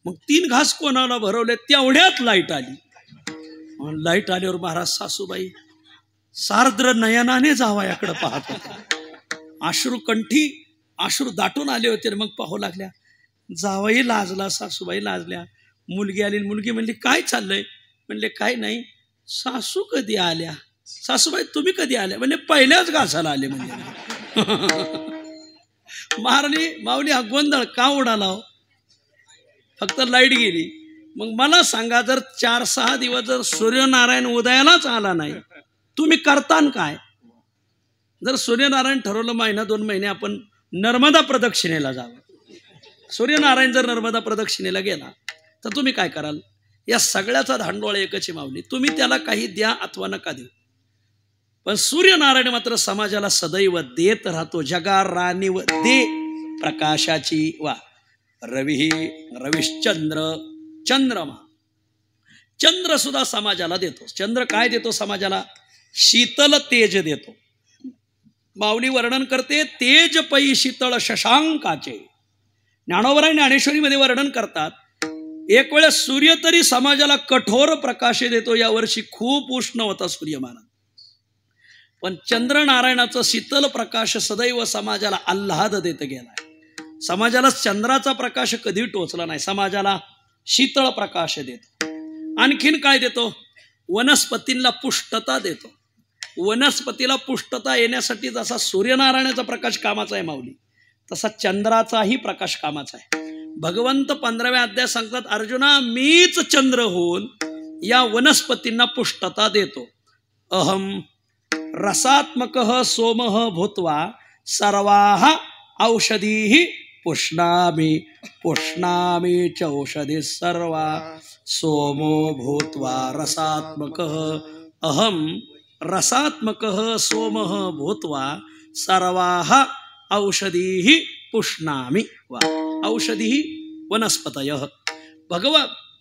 मग 3 घास कोणाला भरवले? तेवढ्यात लाईट आली. लाईट आल्यावर महाराज सासूबाई सार्द्र नयनाने जावयाकडे पाहत होत्या. अश्रू दाटून आले होते. मग पाहू लागल्या. जावई लाजला, सासूबाई लाजल्या. मुलगी आली, मुलगी म्हणली, काय चाललंय? म्हणले, काय नाही. सासू कधी आल्या? सासूबाई तुम्ही कधी आल्या? म्हणजे पहिल्याच घासाला आले. म्हणजे माऊली हा गोंधळ का उडाला हो? फक्त लाईट गेली. मग मला सांगा, जर 4-6 दिवस जर सूर्यनारायण उदयालाच आला नाही, तुम्ही करतान काय? जर सूर्यनारायण ठरवलं 1-2 महिने आपण नर्मदा प्रदक्षिणेला जावं. सूर्यनारायण जर नर्मदा प्रदक्षिणेला गेला तर तुम्ही काय कराल? या सगळ्याचा धांडोळा एकच आहे माऊली, तुम्ही त्याला काही द्या अथवा नका देऊ, पण सूर्यनारायण मात्र समाजाला सदैव देत राहतो. जगा राणीव दे प्रकाशाची वा. रवी रविश्चंद्र चंद्रमा, चंद्र सुद्धा समाजाला देतो. चंद्र काय देतो समाजाला? शीतल तेज देतो. माऊली वर्णन करते तेज पै शीतळ शशांकाचे. ज्ञानोबराय ज्ञानेश्वरीमध्ये वर्णन करतात एक वेळेस सूर्य तरी समाजाला कठोर प्रकाश देतो. यावर्षी खूप उष्ण होता सूर्यमान, पण चंद्रनारायणाचा शीतल प्रकाश सदैव समाजाला आल्हाद देत गेलाय. समाजाला चंद्राचा प्रकाश कधी टोचला नाही, समाजाला शीतळ प्रकाश देतो. आणखीन काय देतो? वनस्पतींना पुष्टता देतो. वनस्पतीला पुष्टता येण्यासाठी जसा सूर्यनारायणाचा प्रकाश कामाचा आहे माऊली, तसा चंद्राचाही प्रकाश कामाचा आहे. भगवंत 15व्या अध्यायात सांगतात, अर्जुना मीच चंद्र होऊन या वनस्पतींना पुष्टता देतो. अहम रसात्मकः सोमः भूत्वा सर्वाः औषधीः पुष्णामि पुष्णामि च औषधी सर्वा सोमो भूत्वा रसात्मकः. अहम रसात्मकः सोमः भूत्वा सर्वाः औषधीः पुष्णामि वा. औषधीः वनस्पतयः.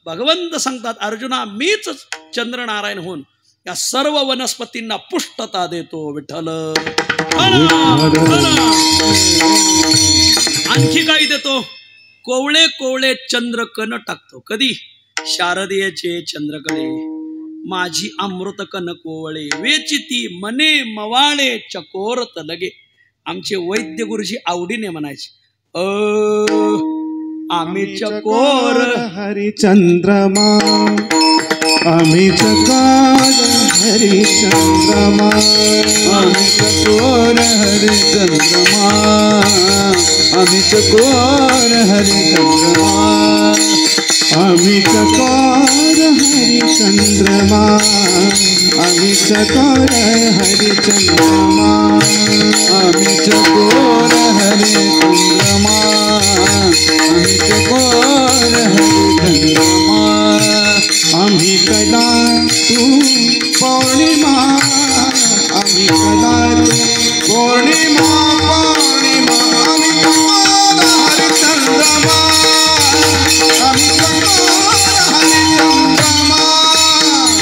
भगवंत सांगतात, अर्जुना मीच चंद्रनारायण होऊन या सर्व वनस्पतींना पुष्टता देतो. विठ्ठल. आणखी काही देतो? कोवळे कोवळे चंद्रकण टाकतो. कधी? शारदेचे चंद्रकडे माझी अमृत कन कोवळे वेचिती मने मवाळे चकोरत लगे. आमचे वैद्य गुरुजी आवडीने म्हणायचे, आम्ही चकोर हरिचंद्रमा, आम्ही चकोर हरिचंद्रमा, आम्ही चकोर हरिचंद्रमा, आम्ही चकोर हरिचंद्रमा, आम्ही चकोर हरिचंद्रमा, आम्ही चकोर हरिचंद्रमा, आम्ही चकोर हरिचंद्रमा, आम्ही चकोर हरिचंद्रमा, आम्ही कदा तू पौर्णिमा, आम्ही कदा तू पौर्णिमा पौर्णिमा, आम्ही चकोर हरिचंद्रमा, आम्ही चकोर हरिचंद्रमा,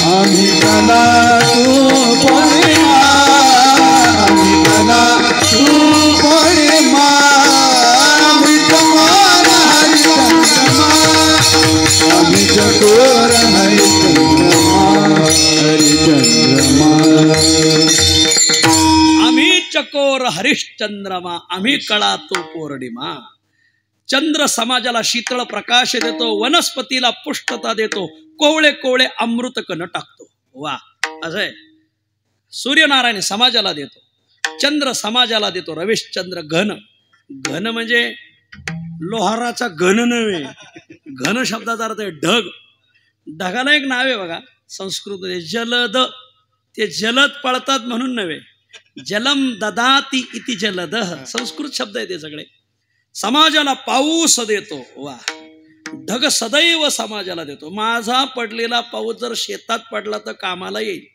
आम्ही कदा तू पौर्णिमा, आम्ही कदा तू पौर्णिमा, आम्ही चकोर हरिचंद्रमा, आम्ही चकोर हरिचंद्रमा, हरिचंद्रमा, आम्ही चकोर हरिश्चंद्रमा, आम्ही कळा तो पौर्णिमा. चंद्र समाजाला शीतळ प्रकाश देतो, वनस्पतीला पुष्टता देतो, कोवळे कोवळे अमृत कण टाकतो. वा. असं आहे. सूर्यनारायण समाजाला देतो, चंद्र समाजाला देतो. रविश्चंद्र घन. घन म्हणजे लोहाराचा घन नव्हे, घन शब्दाचा अर्थ आहे ढग. ढगाला एक नाव आहे बघा संस्कृत, जलद. ते जलद पळतात म्हणून नव्हे, जलम ददाती इति जलदः, संस्कृत शब्द आहे ते सगळे. समाजाला पाऊस देतो. वा. ढग सदैव समाजाला देतो. माझा पडलेला पाऊस जर शेतात पडला तर कामाला येईल,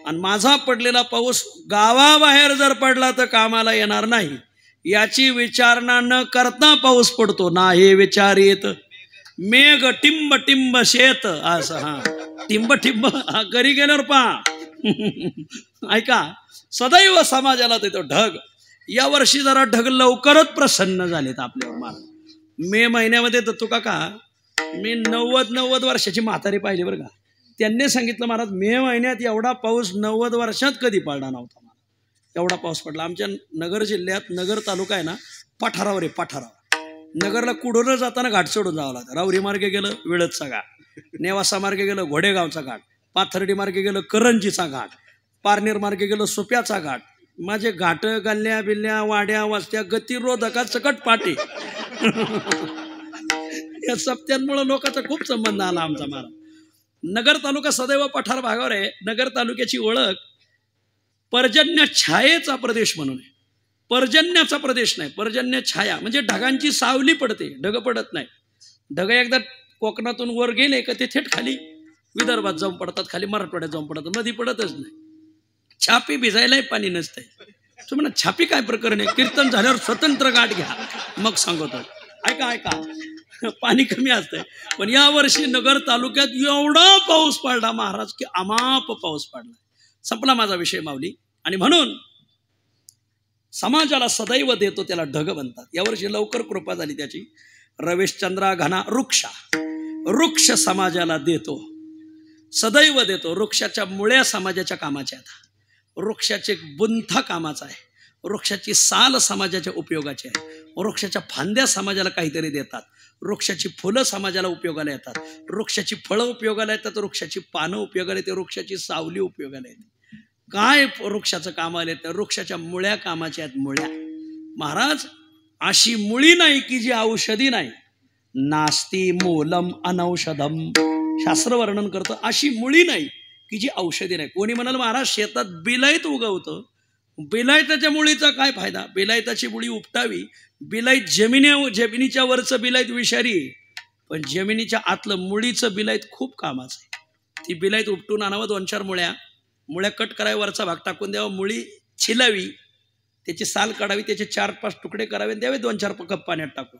आणि माझा पडलेला पाऊस गावाबाहेर जर पडला तर कामाला येणार नाही. याची विचारणा न करता पाऊस पडतो ना, हे विचार येत. मेघ टिंब टिंब शेत, असं. हा, टिंब टिंब घरी गेल्यावर पा ऐका, सदैव समाजाला देतो ढग. या वर्षी जरा ढग लवकरच प्रसन्न झालेत आपल्यावर. मला मे महिन्यामध्ये दत्तू काका, मी 90 वर्षाची म्हातारी पाहिली बरं का. त्यांनी सांगितलं, महाराज मे महिन्यात एवढा पाऊस 90 वर्षात कधी पडला नव्हता. मला एवढा पाऊस पडला. आमच्या नगर जिल्ह्यात, नगर तालुका आहे ना, पठारावर आहे. पठारावर नगरला कुडून जाताना घाट चढून जावं लागतं. रावरी मार्गे गेलं वेळतचा घाट, नेवासा मार्गे गेलं घोडेगावचा घाट, पाथर्डी मार्गे गेलं करंजीचा घाट, पारनेर मार्गे गेलं सोप्याचा घाट. माझे घाट गल्ल्या बिल्ल्या वाड्या वस्त्या गतिरोधकात सकट पाटे. या सप्त्यांमुळे लोकांचा खूप संबंध आला आमचा. मला नगर तालुका सदैव पठार भागावर आहे. नगर तालुक्याची ओळख पर्जन्य छायेचा प्रदेश म्हणून आहे. पर्जन्याचा प्रदेश नाही, पर्जन्य छाया म्हणजे ढगांची सावली पडते, ढग पडत नाही. ढग एकदा कोकणातून वर गेले का ते थेट खाली विदर्भात जाऊन पडतात, खाली मराठवाड्यात जाऊन पडतात, नदी पडतच नाही. छापी भिजायलाही पाणी नसतंय. तुम्ही म्हणा छापी काय प्रकरण आहे, कीर्तन झाल्यावर स्वतंत्र गाठ घ्या मग सांगतो. ऐका पाणी कमी असतंय. पण यावर्षी नगर तालुक्यात एवढा पाऊस पडला महाराज की अमाप पाऊस पडला. संपला माझा विषय माऊली. आणि म्हणून समाजाला सदैव देतो त्याला ढग बनतात. यावर्षी लवकर कृपा झाली त्याची. रवेशचंद्रा घना वृक्ष समाजाला देतो, सदैव देतो. वृक्षाच्या मुळ्या समाजाच्या कामाच्या आहेत, वृक्षाचे बुंथा कामाचा आहे, वृक्षाची साल समाजाच्या उपयोगाची आहे, वृक्षाच्या फांद्या समाजाला काहीतरी देतात, वृक्षाची फुलं समाजाला उपयोगाला येतात, वृक्षाची फळं उपयोगाला येतात, वृक्षाची पानं उपयोगाला येते, वृक्षाची सावली उपयोगाला येते. काय वृक्षाचं कामाला येतं? वृक्षाच्या मुळ्या कामाच्या आहेत. मुळ्या महाराज अशी मुळी नाही की जी औषधी नाही. नास्ती मूलम अनौषधम शास्त्र वर्णन करतं. अशी मुळी नाही की जी औषधी नाही. कोणी म्हणाल महाराज शेतात बिलाईत उगवतं, बिलायताच्या मुळीचा काय फायदा? बिलायताची मुळी उपटावी. बिलाईत जमिनीच्या वरचं बिलाईत विषारी आहे, पण जमिनीच्या आतलं मुळीचं बिलाईत खूप कामाचं आहे. ती बिलाईत उपटून आणावं, 2-4 मुळ्या कट करावी, वरचा भाग टाकून द्यावा, मुळी छिलावी, त्याची साल काढावी, त्याचे 4-5 तुकडे करावे, द्यावे 2-4 कप पाण्यात टाकून.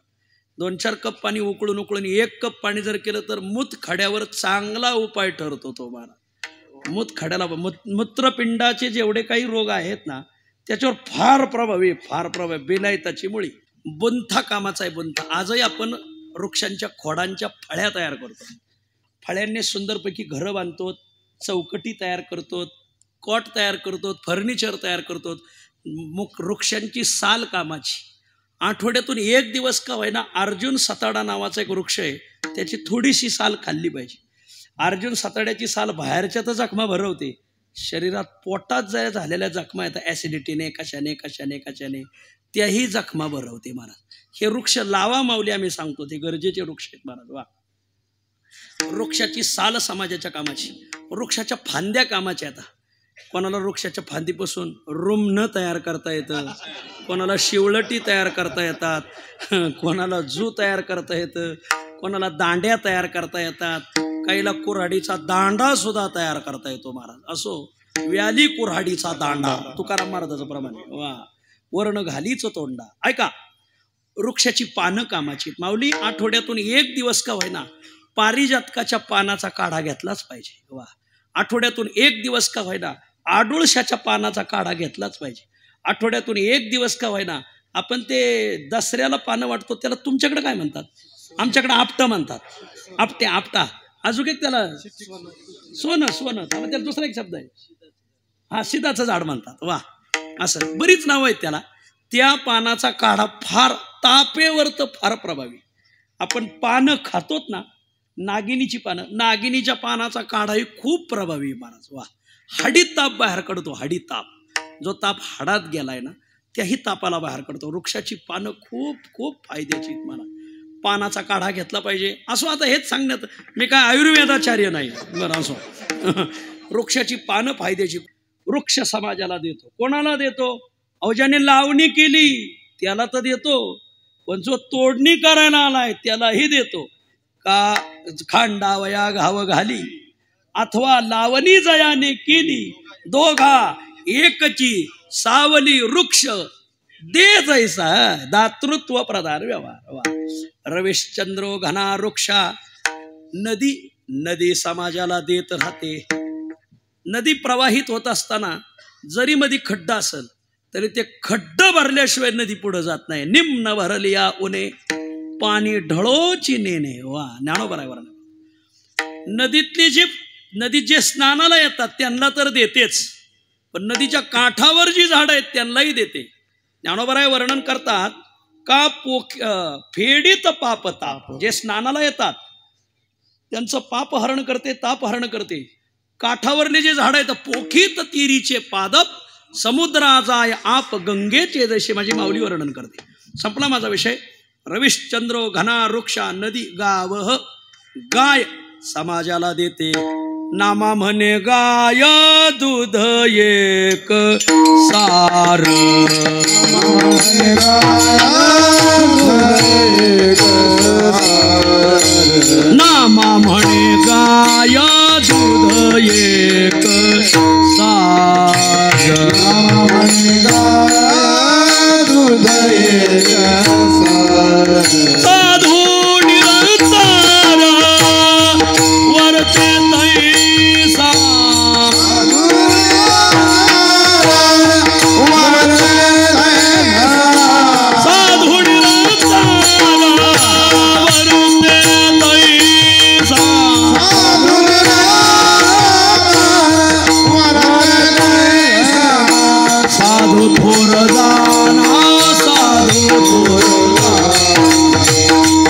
2-4 कप पाणी उकळून 1 कप पाणी जर केलं तर मूतखड्यावर चांगला उपाय ठरतो तो महाराज. मूतखड्याला मूत्रपिंडाचे जेवढे काही रोग आहेत ना त्याच्यावर फार प्रभावी बिलायताची मुळी. बुंथा कामाचा आहे. बुंथा आजही आपण वृक्षांच्या खोडांच्या फळ्या तयार करतो. फळ्यांनी सुंदरपैकी घरं बांधतो, चौकटी तयार करतो, कॉट तयार करतो, फर्निचर तयार करतो. वृक्षांची साल कामाची. आठवड्यातून 1 दिवस का होईना अर्जुन सताडा नावाचा एक वृक्ष आहे, त्याची थोडीशी साल खाल्ली पाहिजे. अर्जुन सताड्याची साल बाहेरच्या तर जखमा भरवते, शरीरात पोटात जर झालेल्या जखमा येतात ॲसिडिटीने कशाने त्याही जखमा भरवते महाराज. हे वृक्ष लावा माऊली आम्ही सांगतो, ते गरजेचे वृक्ष आहेत महाराज. वा. वृक्षाची साल समाजाच्या कामाची, वृक्षाच्या फांद्या कामाच्या येतात. कोणाला वृक्षाच्या फांदीपासून रुमणं तयार करता येतं, कोणाला शिवळटी तयार करता येतात, कोणाला जू तयार करता येतं, कोणाला दांड्या तयार करता येतात, काहीला कुऱ्हाडीचा दांडा सुद्धा तयार करता येतो महाराज. असो व्याली कुऱ्हाडीचा दांडा, तुकाराम महाराजाचं प्रमाणे. वा. वर्ण घालीच तोंडा. ऐका, वृक्षाची पानं कामाची माऊली. आठवड्यातून 1 दिवस का होईना पारिजातकाच्या पानाचा काढा घेतलाच पाहिजे. वा. आठवड्यातून 1 दिवस का होईना आडुळशाच्या पानाचा काढा घेतलाच पाहिजे. आठवड्यातून 1 दिवस का होईना आपण ते दसऱ्याला पानं वाटतो, त्याला तुमच्याकडे काय म्हणतात? आमच्याकडे आपटा म्हणतात. आपटा अजून एक त्याला सोनं त्याला दुसरा एक शब्द आहे, हा सिधाचं झाड म्हणतात. वा. असं बरीच नावं आहेत त्याला. त्या पानाचा काढा फार तापेवर तर फार प्रभावी. आपण पानं खातोत ना, नागिनीची पानं, नागिनीच्या पानाचा काढाही खूप प्रभावी महाराज. वा. हाडीत ताप बाहेर काढतो. हाडीत ताप, जो ताप हाडात गेलाय ना त्याही तापाला बाहेर काढतो. वृक्षाची पानं खूप फायद्याची मला. पानाचा काढा घेतला पाहिजे. असो आता हेच सांगण्यात, मी काय आयुर्वेदाचार्य नाही बरं. असो वृक्षाची पानं फायद्याची. वृक्ष समाजाला देतो. कोणाला देतो? अहो ज्याने लावणी केली त्याला तर देतो, पण जो तोडणी करायला आलाय त्यालाही देतो. का खांडावया घाव घाली अथवा लावणी जयाने केली, दोघा एकची सावली वृक्ष दे जैसा दातृत्व प्रधान व्यवहार. वा. रवेशचंद्रो घना वृक्षा. नदी समाजाला देत राहते. नदी प्रवाहित होत असताना जरी मध्ये खड्डा असेल तरी ते खड्ड भरल्याशिवाय नदी पुढे जात नाही. निम्न भरलिया उने पाणी ढळोची नेणे. वा. ज्ञानोबा आहे. नदीत जे स्नानाला येतात त्यांना तर देतेच, पण नदीच्या काठावर जी झाडं आहेत त्यांनाही देते. ज्ञानोबा वर्णन करतात का फेडीत पाप ताप. जे स्नानाला येतात त्यांचं पाप हरण करते, ताप हरण करते. काठावरले जे झाड आहेत पोखीत तिरीचे पादप समुद्राजाय आप गंगेचे जसे माझी माऊली वर्णन करते. संपला माझा विषय. रविश्चंद्रो घना वृक्षा. नदी गावह गाय समाजाला देते. नामा म्हणे गाय दूध एक सार नामा म्हणे गाय दूध एक सार साधू निरंतर वरते तैसा साधू निरंतर वरते तैसा साधू थोर जाना साधू थोर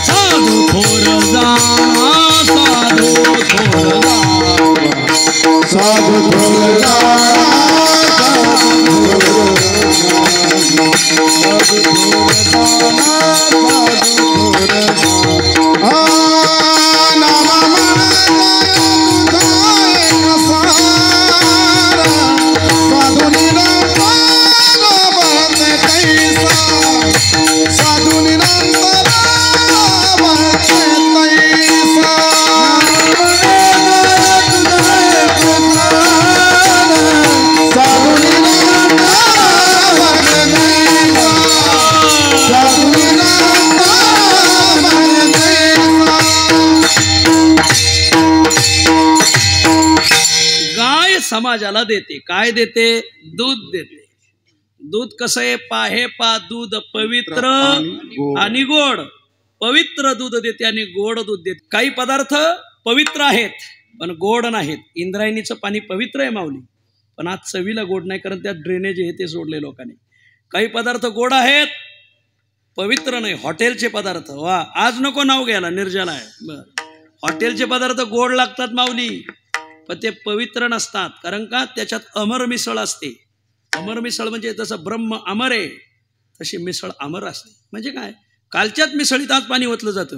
साधू थोर जाना साधू थोर साधु समाजाला देते. काय देते? दूध देते. दूध कसं आहे? पाहे पा दूध पवित्र आणि गोड. पवित्र दूध देते आणि गोड दूध देते. काही पदार्थ पवित्र आहेत पण गोड नाहीत. इंद्रायणीचं पाणी पवित्र आहे माऊली, पण आज चवीला गोड नाही, कारण त्यात ड्रेनेज आहे ते सोडले लोकांनी. काही पदार्थ गोड आहेत पवित्र नाही. हॉटेलचे पदार्थ, वा आज नको नाव घ्यायला, निर्जला आहे. बर, हॉटेलचे पदार्थ गोड लागतात माऊली, पण ते पवित्र नसतात. कारण का? त्याच्यात अमर मिसळ असते. अमर मिसळ म्हणजे जसं ब्रह्म अमर आहे तशी मिसळ अमर असते. म्हणजे काय? कालच्याच मिसळीत आज पाणी ओतलं जातं,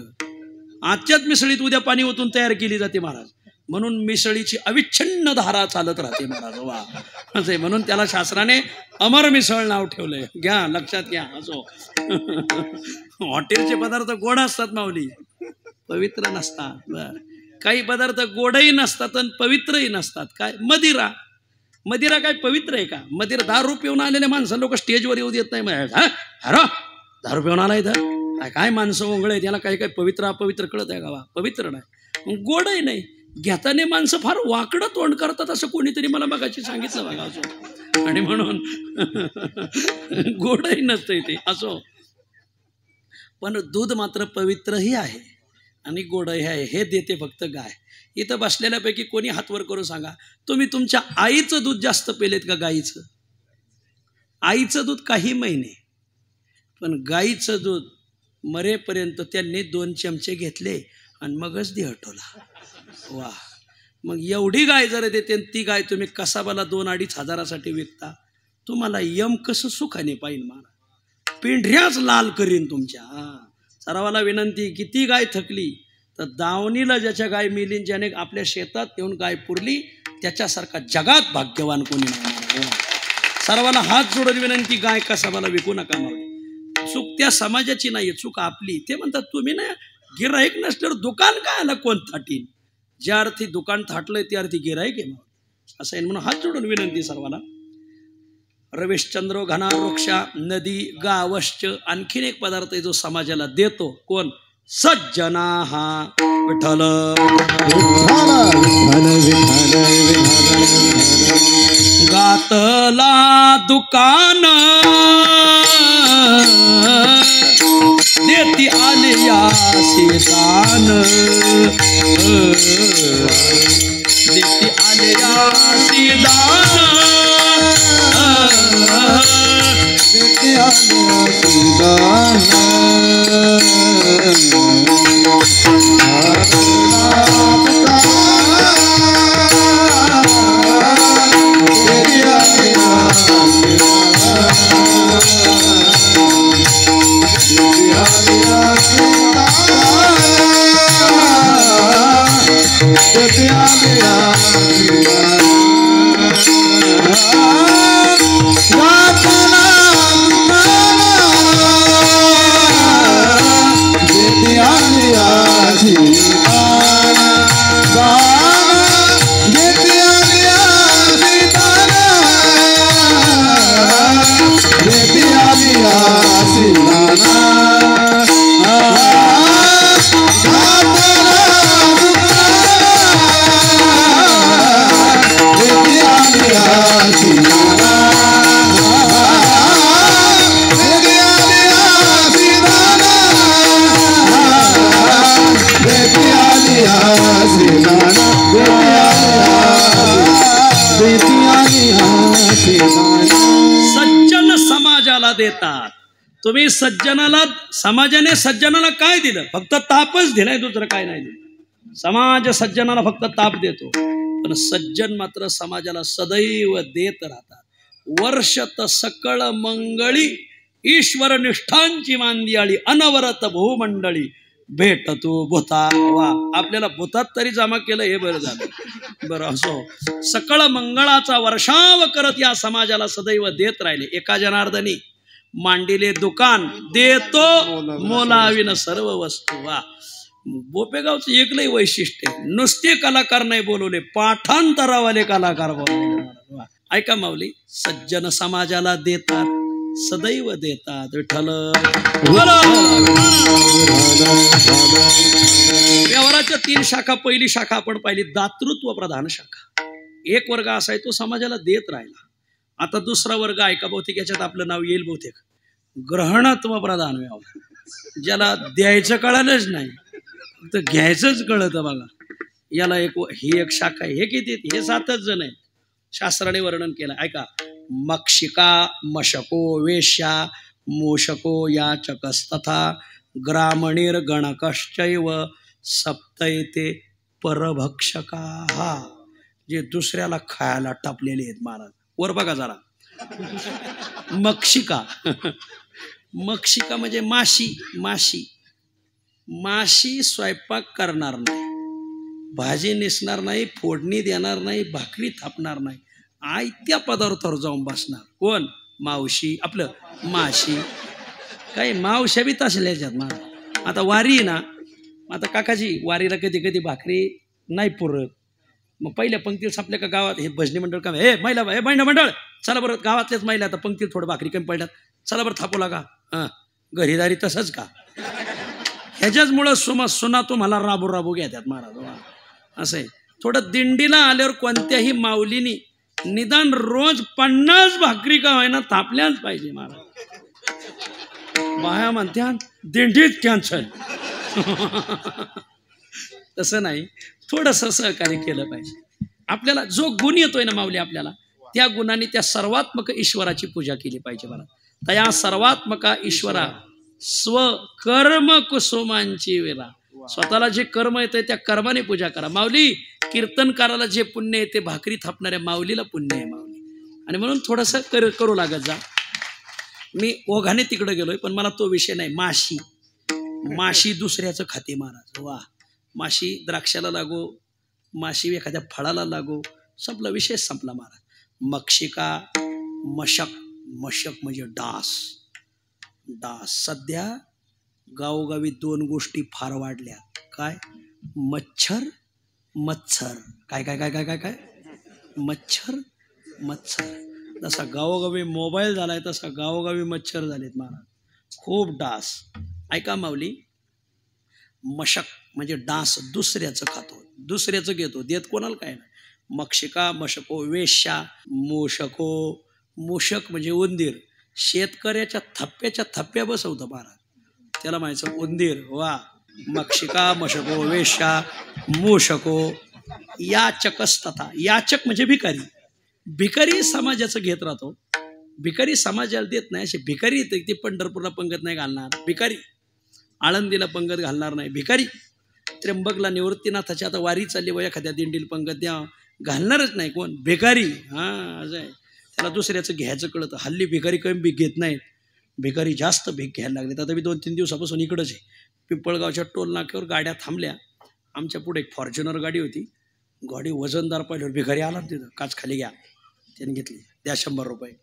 आजच्याच मिसळीत उद्या पाणी ओतून तयार केली जाते महाराज. म्हणून मिसळीची अविच्छिन्न धारा चालत राहते महाराज. वा असं, म्हणून त्याला शास्त्राने अमर मिसळ नाव ठेवलंय. घ्या, लक्षात घ्या. असो हॉटेलचे पदार्थ गोड असतात माऊली, पवित्र नसतात. बर, काही पदार्थ गोडही नसतात आणि पवित्रही नसतात. काय? मदिरा. मदिरा काय पवित्र आहे का? मदिरा दारू पिऊन आलेले माणसं लोक स्टेजवर येऊ देत नाही. अरे दारू पिऊन आला इथं, काय माणसं ओंगळे, त्याला काही काही पवित्र अपवित्र कळत आहे गावा? पवित्र नाही. गोडही नाही. घेताना माणसं फार वाकडं तोंड करतात असं कोणीतरी मला मगाशी सांगितलं बघा. असो, आणि म्हणून गोडही नसतं इथे. असो, पण दूध मात्र पवित्रही आहे आणि गोडही आहे. हे देते फक्त गाय. इथं बसलेल्यापैकी कोणी हातवर करून सांगा, तुम्ही तुमच्या आईचं दूध जास्त पेलेत का गाईचं? आईचं दूध काही महिने, पण गाईचं दूध मरेपर्यंत त्यांनी 2 चमचे घेतले आणि मगच दे हटवला. वा, मग एवढी गाय जर देते, ती गाय तुम्ही कसाबाला 2-2.5 हजारासाठी विकता, तुम्हाला यम कसं सुखाने पाहिजे? मला पिंढऱ्याच लाल करीन तुमच्या. सरावाला विनंती, किती गाय थकली तर दावणीला ज्याच्या गाय मिलीन, ज्याने आपल्या शेतात येऊन गाय पुरली, त्याच्यासारखा जगात भाग्यवान कोणी नाही. सर्वांना हात जोडून विनंती, गाय कसाबाला विकू नका. मग चूक त्या समाजाची नाही, चूक आपली. ते म्हणतात तुम्ही ना गिराईक नसल्यावर दुकान काय आला कोण थाटीन? ज्या अर्थी दुकान थाटलंय त्या अर्थी गिराईक आहे मग असं आहे. म्हणून हात जोडून विनंती सर्वांना. रविश्चंद्र घना वृक्षा नदी गावश्च, आणखीन एक पदार्थ आहे जो समाजाला देतो. कोण? सज्जना. हा विठ्ठल. गातला दुकान देती आलियासी दान, देती आलियासी दान, देती आलियासी दान. सज्जन समाजाला देतात. तुम्ही सज्जनाला, समाजाने सज्जनाला काय दिलं? फक्त तापच दिलाय, दुसरं काय नाही दिलं. समाज सज्जनाला फक्त ताप देतो, पण सज्जन मात्र समाजाला सदैव देत राहतात. वर्षत सकळ मंगळी ईश्वर निष्ठांची मांदियाळी अनवरत भूमंडळी भेट तू भूता. वा, आपल्याला भूतात तरी जमा केलं, हे बरं झालं. बरं, असो. सकळ मंगळाचा वर्षाव करत या समाजाला सदैव देत राहिले. एका जनार्दनी मांडिले दुकान, देतो मोलाविन सर्व वस्तू. वा, बोपेगावचं एकलंही वैशिष्ट्य आहे, नुसते कलाकार नाही बोलवले, पाठांतरावाले कलाकार बोलवले. ऐका माऊली, सज्जन समाजाला देतात, सदैव देतात. विठ्ठल व्यवहाराच्या 3 शाखा. पहिली शाखा आपण पाहिली, दातृत्व प्रधान शाखा. एक वर्ग असा आहे तो समाजाला देत राहिला. आता दुसरा वर्ग ऐका, बहुतेक याच्यात आपलं नाव येईल बहुतेक, ग्रहणत्व प्रधान व्यवहार. ज्याला द्यायचं कळालंच नाही, फक्त घ्यायचंच कळतं. बघा, याला ही एक शाखा आहे. हे किती? हे 7च जण आहेत. शास्त्राने वर्णन केलं, ऐका. मक्षिका मशको वेश्या मूषको याचकस्तथा ग्रामणीर गणकश्चैव सप्तैते परभक्षका. जे दुसऱ्याला खायला टापलेले आहेत महाराज. वर बघा जरा. मक्षिका मक्षिका म्हणजे माशी. माशी माशी स्वयंपाक करणार नाही, भाजी नेसणार नाही, फोडणी देणार नाही, भाकरी थापणार नाही, आयत्या पदार्थावर जाऊन बसणार. कोण? मावशी, आपलं माशी. काही मावश्या बी तसल्याच्यात मला. आता वारी ना, आता काकाजी वारीला कधी कधी भाकरी नाही पुरत, मग पहिल्या पंक्तीला आपल्या का गावात हे भजनी मंडळ काम, हे महिला, हे महिला मंडळ, चला बरं, गावातल्याच महिला आता पंक्तीला थोडं भाकरी कमी पडल्यात, चला बरं थापू लागा. हां, घरीदारी तसंच का? ह्याच्याचमुळं सुना तुम्हाला राबू राबू घेतात महाराज. असं आहे. थोडं दिंडीला आल्यावर कोणत्याही माऊलीनी निदान रोज 50 भाकरी का होईना थापल्याच पाहिजे महाराज. बाया म्हणत्यात दिंडीत कॅन्सल. तसं नाही, थोडंसं सहकार्य केलं पाहिजे. आपल्याला जो गुण येतोय ना माऊली, आपल्याला त्या गुणाने त्या सर्वात्मक ईश्वराची पूजा केली पाहिजे मला. तया सर्वात्मका ईश्वरा स्वकर्म कुसुमांची वेला. स्वतःला जे कर्म येतंय त्या कर्माने पूजा करा. माऊली कीर्तनकाराला जे पुण्य येते, भाकरी थापणाऱ्या माऊलीला पुण्य आहे माऊली. आणि म्हणून थोडंसं करू लागत जा. मी ओघाने तिकडे गेलोय, पण मला तो विषय नाही. माशी दुसऱ्याचं खाते महाराज. वा, माशी द्राक्षाला लागो, माशी एखाद्या फळाला लागो, संपला विषय, संपला महाराज. मक्षिका मशक म्हणजे डास. सध्या गावोगावी 2 गोष्टी फार वाढल्या. काय? मच्छर. काय काय काय काय काय काय मच्छर. जसा गावोगावी मोबाईल झालाय तसा गावोगावी मच्छर झालेत महाराज. खूप डास. ऐका माऊली, मशक म्हणजे डास दुसऱ्याचं खातो, दुसऱ्याचं घेतो, देत कोणाला काय नाही. मक्षिका मशको वेश्या मूषक म्हणजे उंदीर. शेतकऱ्याच्या थप्प्या बसवतं महाराज, त्याला म्हणायचं उंदीर. वा, मक्षिका मशको वेश्या मूषको याचकस्तथा. याचक म्हणजे भिकारी. भिकारी समाजाचं घेत राहतो, भिकारी समाजाला देत नाही. असे भिकारी येते, ते पंढरपूरला पंगत नाही घालणार भिकारी, आळंदीला पंगत घालणार नाही भिकारी, त्र्यंबकला निवृत्तीनाथाची आता वारी चालली, वया एखाद्या दिंडीला पंगत द्या घालणारच नाही. कोण? भिकारी. हां, असं आहे. त्याला दुसऱ्याचं घ्यायचं कळतं. हल्ली भिकारी कमी भीक घेत नाहीत, भिकारी जास्त भीक घ्यायला लागले. आता मी 2-3 दिवसापासून इकडंच आहे. पिंपळगावच्या टोल नाक्यावर गाड्या थांबल्या. आमच्या पुढे एक फॉर्च्युनर गाडी होती. गाडी वजनदार पाहिल्यावर भिकारी आला तिथं, काच खाली घ्या. त्याने घेतली, द्या 100 रुपये.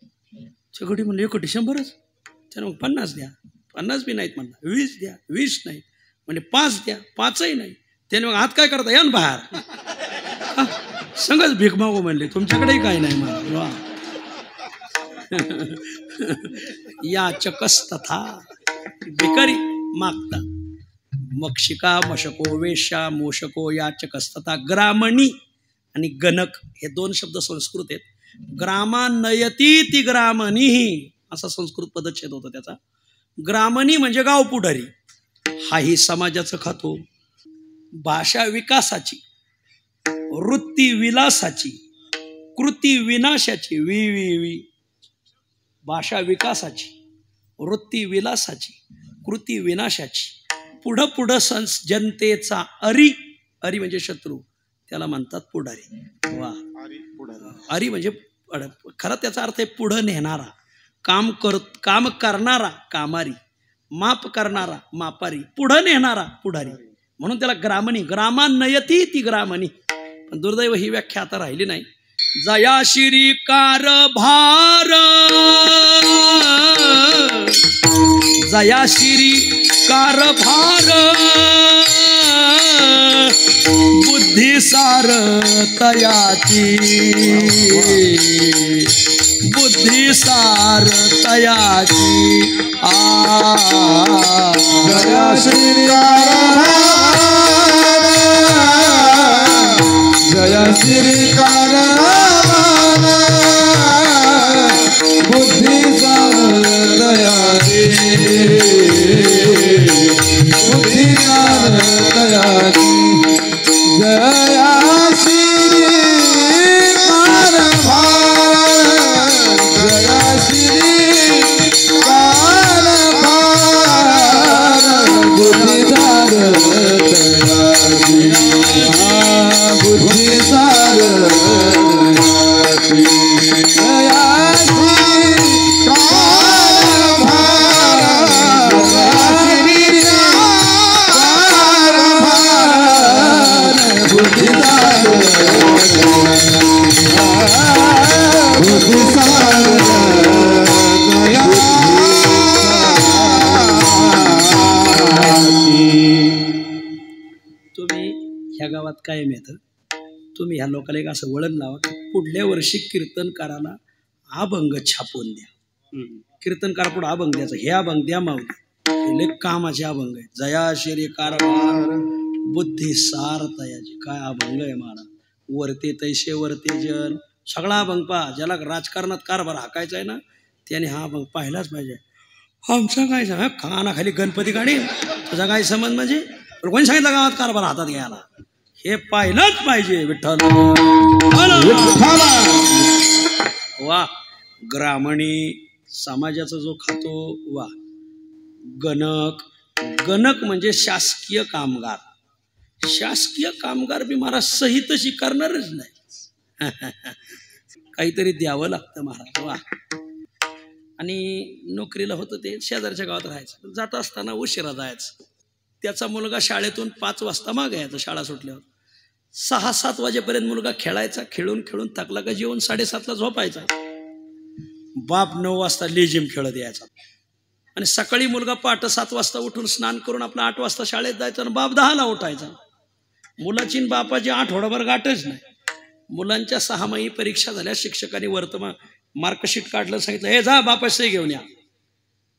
सगळी म्हणलं 1 100च. त्यानं मग 50 द्या. 50 बी नाहीत म्हणलं. 20 द्या. 20 नाही म्हणजे 5 द्या. 5ही नाही. त्याने मग हात काय करता, या ना बाहेर, सगळंच भीक मागू म्हणले, तुमच्याकडेही काय नाही म्हणा. याचकस्तथा, भिकारी मागतात. मक्षिका मशको वेश्या मूषको याचकस्तथा. ग्रामणी आणि गणक हे 2 शब्द संस्कृत आहेत. ग्रामानयती ती ग्रामणी असा संस्कृत पदच्छेद होता त्याचा. ग्रामणी म्हणजे गाव पुढारी. हाही समाजाचं खातो. भाषा विकासाची, वृत्ती विलासाची, कृती विनाशाची, वी भाषा विकासाची, वृत्ती विलासाची, कृती विनाशाची, पुढं पुढं जनतेचा अरी, अरी म्हणजे शत्रू, त्याला म्हणतात पुढारी. वा, अरी म्हणजे खरं त्याचा अर्थ आहे पुढं नेणारा, काम करणारा कामारी, माप करणारा मापारी, पुढं नेणारा पुढारी. म्हणून त्याला ग्रामणी, ग्रामान्नयती ती ग्रामणी. पण दुर्दैव ही व्याख्या आता राहिली नाही. जया श्री कारभार, जया श्री कारभार, बुद्धिसार तयाची, बुद्धिसार तयाची. जया श्री जया श्री कारभार, बुद्धिसार तयाची, बुद्धिसार तयाची. जया श्री कारभार, जया श्री कारभार, बुद्धिसार तयाची, बुद्धिसार तयाची. जया श्री तुम्ही ह्या गावात कायम येतं, तुम्ही ह्या लोकांना एक असं वळण लावा की पुढल्या वर्षी कीर्तनकाराला अभंग छापून द्या. कीर्तनकार पुढे अभंग द्यायचं, हे अभंग द्या माऊली, हे कामाचे अभंग आहे. जया श्री कारभार, बुद्धी सार तयाची. काय अभंग आहे महाराज. वरते तैसे वरते जन, सगळा अभंग पहा. ज्याला राजकारणात कारभार हाकायचा आहे ना, त्याने हा अभंग पाहिलाच पाहिजे. आमचा काय सांग, कानाखाली गणपती काढी, तुझा काय संबंध म्हणजे, कोणी सांगितलं गावात कारभार हातात घ्यायला, हे पाहिलंच पाहिजे. विठ्ठल वा. ग्रामणी समाजाचा जो खातो, वा. गणक, गणक म्हणजे शासकीय कामगार. शासकीय कामगार बी महाराज सही तशी करणारच नाही, काहीतरी द्यावं लागतं महाराज. वा. आणि नोकरीला होतं ते शेजारच्या गावात राहायचं, जात असताना उशिरा जायचं. त्याचा मुलगा शाळेतून 5 वाजता मागे यायचा शाळा सुटल्यावर. 6-7 वाजेपर्यंत मुलगा खेळायचा, खेळून खेळून थकला का जेवून 7:30ला झोपायचा. बाप 9 वाजता लेझिम खेळत यायचा. आणि सकाळी मुलगा पहाटे 7 वाजता उठून स्नान करून आपला 8 वाजता शाळेत जायचा आणि बाप 10ला उठायचा. मुलाची बापाची आठवडाभर गाठच नाही. मुलांच्या 6माही परीक्षा झाल्या, शिक्षकांनी वर्तमान मार्कशीट काढलं, सांगितलं हे जा बापाची सही घेऊन या.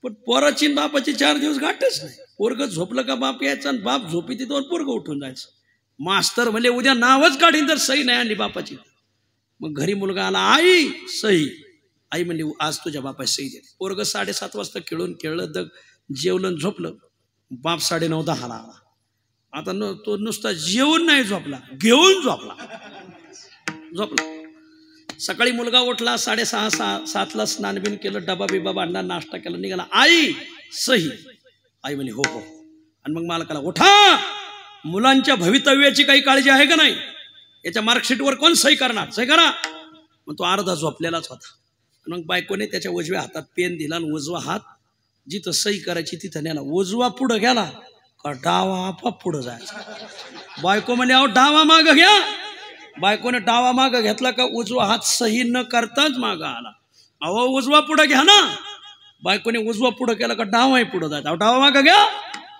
पण पोराची बापाची 4 दिवस गाठच नाही. पोरग झोपलं का बाप यायचा आणि बाप झोपी तिथं पोरग उठून जायचं. मास्तर म्हणले उद्या नावच काढीन तर सही नाही आणली बापाची. मग घरी मुलगा आला, आई सही. आई म्हणली आज तुझ्या बापाची सही देते. पोरग 7:30 वाजता खेळून खेळलं, जेवलं झोपलं. बाप 9:30-10ला आला. आता तो नुसता जेवून नाही झोपला, घेऊन झोपला. सकाळी मुलगा उठला, 6:30-7ला स्नान बिन केलं, डबा बिबा बांधला, नाश्ता केला, निघाला. आई सही. आई म्हणली हो हो. आणि मग मालकाला, उठा, मुलांच्या भवितव्याची काही काळजी आहे का नाही, याच्या मार्कशीटवर कोण सही करणार, सही करा. मग तो अर्धा झोपलेलाच होता. मग बायकोने त्याच्या उजव्या हातात पेन दिला आणि उजवा हात जिथं सही करायची तिथं नेला. उजवा पुढं गेला का डावा आपाप पुढं जायचा. बायको म्हणली अहो डावा मागं घ्या. बायकोने डावा मागं घेतला का उजवा हात सही न करताच मागं आला. अहो उजवा पुढं घ्या ना. बायकोने उजवा पुढं केला का डावाही पुढं जायचा. अहो डावा मागं घ्या,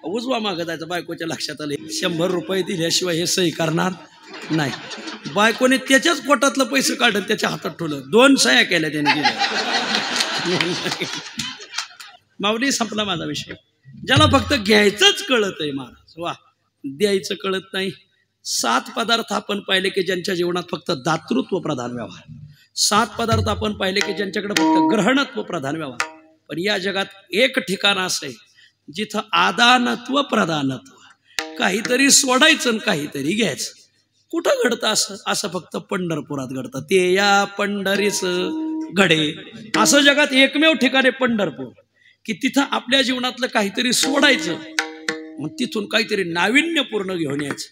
उजवा मागं जायचं. बायकोच्या लक्षात आले 100 रुपये दिल्याशिवाय हे सही करणार नाही. बायकोने त्याच्याच पोटातलं पैसे काढत त्याच्या हातात ठेवलं. 2 सह्या केल्या त्याने दिल्या. माऊली संपला माझा विषय. ज्याला फक्त घ्यायचंच कळत आहे महाराज, वा, द्यायचं कळत नाही. 7 पदार्थ आपण पाहिले की ज्यांच्या जीवनात फक्त दातृत्व प्रधान व्यवहार. 7 पदार्थ आपण पाहिले की ज्यांच्याकडे फक्त ग्रहणत्व प्रधान व्यवहार. पण या जगात एक ठिकाण असं आहे जिथं आदानत्व प्रधानत्व, काहीतरी सोडायचं आणि काहीतरी घ्यायचं. कुठं घडतं असं? असं फक्त पंढरपुरात घडतं. ते या पंढरीचं घडे. असं जगात एकमेव ठिकाण आहे पंढरपूर की तिथं आपल्या जीवनातलं काहीतरी सोडायचं, मग तिथून काहीतरी नाविन्यपूर्ण घेऊन यायचं.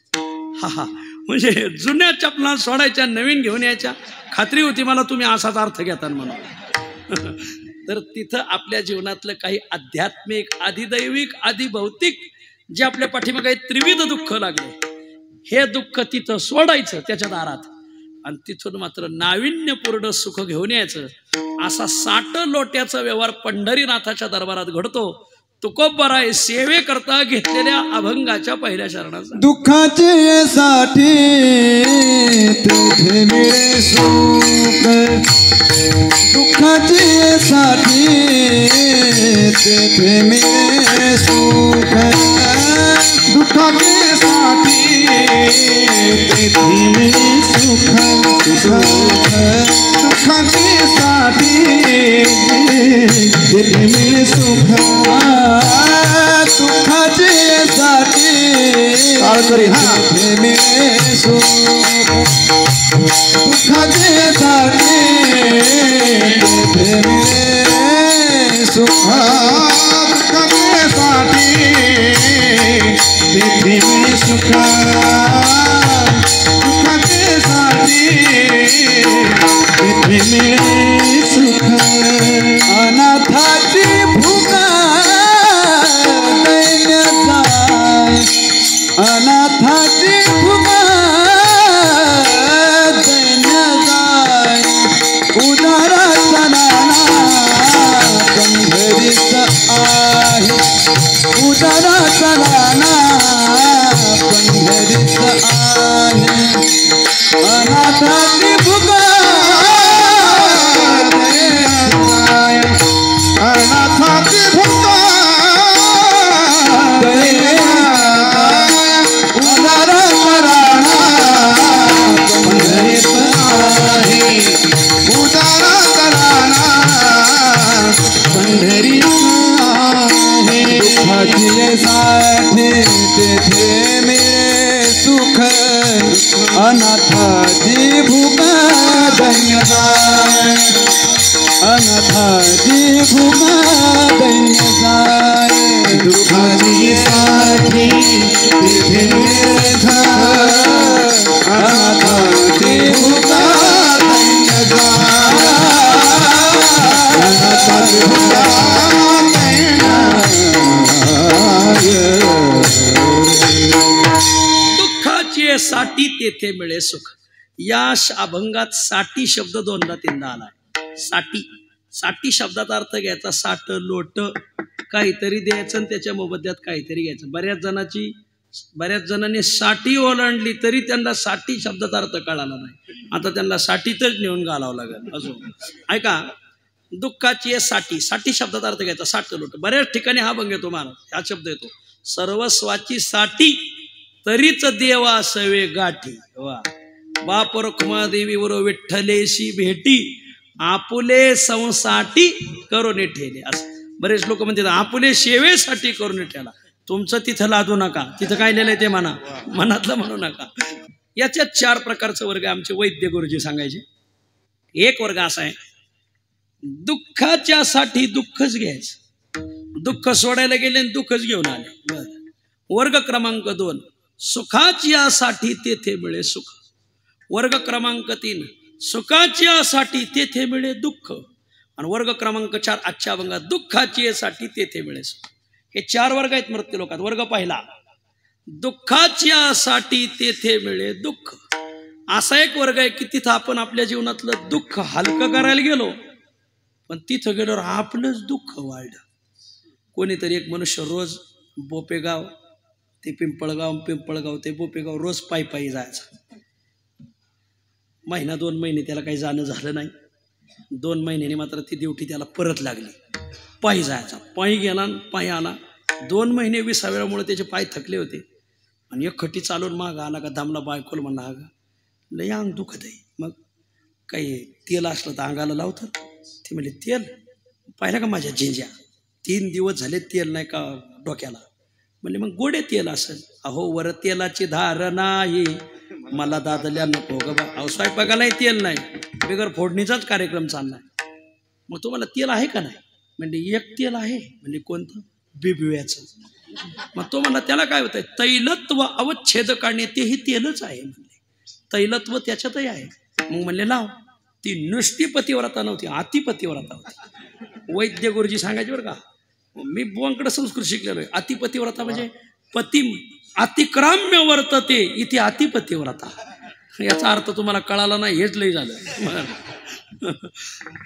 हा म्हणजे जुन्या चपला सोडायच्या, नवीन घेऊन यायच्या. खात्री होती मला तुम्ही असाच अर्थ घेता म्हणून. तर तिथं आपल्या जीवनातलं काही आध्यात्मिक, आधिदैविक, आधिभौतिक जे आपल्या पाठीमागे त्रिविध दुःख लागले, हे दुःख तिथं सोडायचं त्याच्या दारात, आणि तिथून मात्र नाविन्यपूर्ण सुख घेऊन यायचं. असा 60 लोट्याचा व्यवहार पंढरीनाथाच्या दरबारात घडतो. तुकोबराय सेवे करता घेतलेल्या अभंगाच्या पहिल्या शरणाचा. दुःखाचे साठी तेथे मिळे सुख, दुःखाचे साठी तेथे मिळे सुख, दुःखाचे साठी तेथे मिळे सुख, दुःखाचे साठी तेथे मिळे सुख, दुःखाचे साठी तेथे मिळे सुख, दुःखाचे साठी तेथे मिळे सुख, दुःखाचे साठी तेथे मिळे सुख, दुःखाचे साठी तेथे मिळे सुख. अनाथाची भूका दैन्य जाय, अनाथाची भूका दैन्य जाय, उदाराचा नाना पंढरीच आहे, उदाराचा नाना पंढरीच आहे, अनाथाची भूका अनाथाची भूका उदाराचा नाना पंढरीच आहे, उदाराचा नाना पंढरीच आहे. दुःखाची साठी तेथे मिळे सुख, अनाथाची भूका दैन्य जाय, अनाथाची भूका दैन्य जाय, दुःखाची साठी तेथे मिळे सुख, अनाथाची भूका दैन्य जाय, अनाथाची भूका दुःखाची साठी तेथे मिळे सुख. या अभंगात साठी शब्द 2दा-3दा आलाय. साठी, साठी शब्दाचा अर्थ घ्यायचा 60 लोट काहीतरी द्यायचं आणि त्याच्या मोबदल्यात काहीतरी घ्यायचं. बऱ्याच जणांनी साठी ओलांडली तरी त्यांना साठी शब्दाचा अर्थ कळाला नाही. आता त्यांना साठीतच नेऊन घालावं लागेल. अजून ऐका, दुःखाची साठी, साठी शब्दाचा अर्थ घ्यायचा 60 लोट. बऱ्याच ठिकाणी हा भंग येतो महाराज, हा शब्द येतो. सर्वस्वाची साठी तरीच देवा सवे गाठी. वा, बाप रुक्मादेवी वर विठ्ठलेशी भेटी, आपुले संसाठी करून ठेले. असं बरेच लोक म्हणतात आपुले सेवेसाठी करून ठेला. तुमचं तिथं लादू नका, तिथं काय लिहिलंय ते म्हणा, मनातलं म्हणू नका. याच्यात 4 प्रकारचे वर्ग आमचे वैद्य गुरुजी सांगायचे. एक वर्ग असा आहे, दुःखाच्या साठी दुःखच घ्यायचं, दुःख सोडायला गेले आणि दुःखच घेऊन आले. वर्ग क्रमांक 2, सुखाची साठी तेथे मिळे सुख. वर्ग क्रमांक 3, सुखाची साठी तेथे मिळे दुःख. आणि वर्ग क्रमांक 4 आजच्या अभंगात, दुःखाची साठी तेथे मिळे सुख. हे 4 वर्ग आहेत मृत्यू लोकात. वर्ग पहिला, दुःखाची साठी तेथे मिळे दुःख. असा एक वर्ग आहे की तिथं आपण आपल्या जीवनातलं दुःख हलकं करायला गेलो, पण तिथं गेल्यावर आपलंच दुःख वाढलं. कोणीतरी एक मनुष्य रोज बोपेगाव ते पिंपळगाव ते बोपेगाव रोज पायी जायचा. 1-2 महिने त्याला काही जाणं झालं नाही. 2 महिन्याने मात्र ती ड्युटी त्याला परत लागली. पायी जायचा, पायी गेला, पायी आला. 2 महिने 20 वेळामुळे त्याचे पाय थकले होते. आणि एक खटी चालून माग आला का धामला बायकोल म्हणला, अगं लय अंग दुखत आहे, मग काही तेल असलं तर अंगाला लावतं. ते म्हणले तेल पाहिलं का माझ्या झिंज्या, 3 दिवस झाले तेल नाही का डोक्याला. म्हणले मग गोडे तेल असेल. अहो वर तेलाची धार नाही, मला दादल्या नको ग बा. अहो स्वयंपाकालाही तेल नाही, बिगर फोडणीचाच कार्यक्रम चाललाय. मग तुम्हाला तेल आहे का नाही? म्हणजे एक तेल आहे. म्हणजे कोणतं? बिबव्याचं. मग तो म्हणला त्याला काय होतंय? तैलत्व अवच्छेद काढणे तेही तेलच आहे म्हणले. तैलत्व त्याच्यातही आहे. मग म्हणले लाव. ती नुसती पतिव्रता नव्हती, अतिपतिव्रता होती. वैद्य गुरुजी सांगायचे बरं का, मी बुवांकडे संस्कृत शिकलेलो आहे. अतिपतिव्रता म्हणजे पती अतिक्राम्य वर्तते इथे अतिपतिव्रता. याचा अर्थ तुम्हाला कळाला नाही, हेच लय झालं.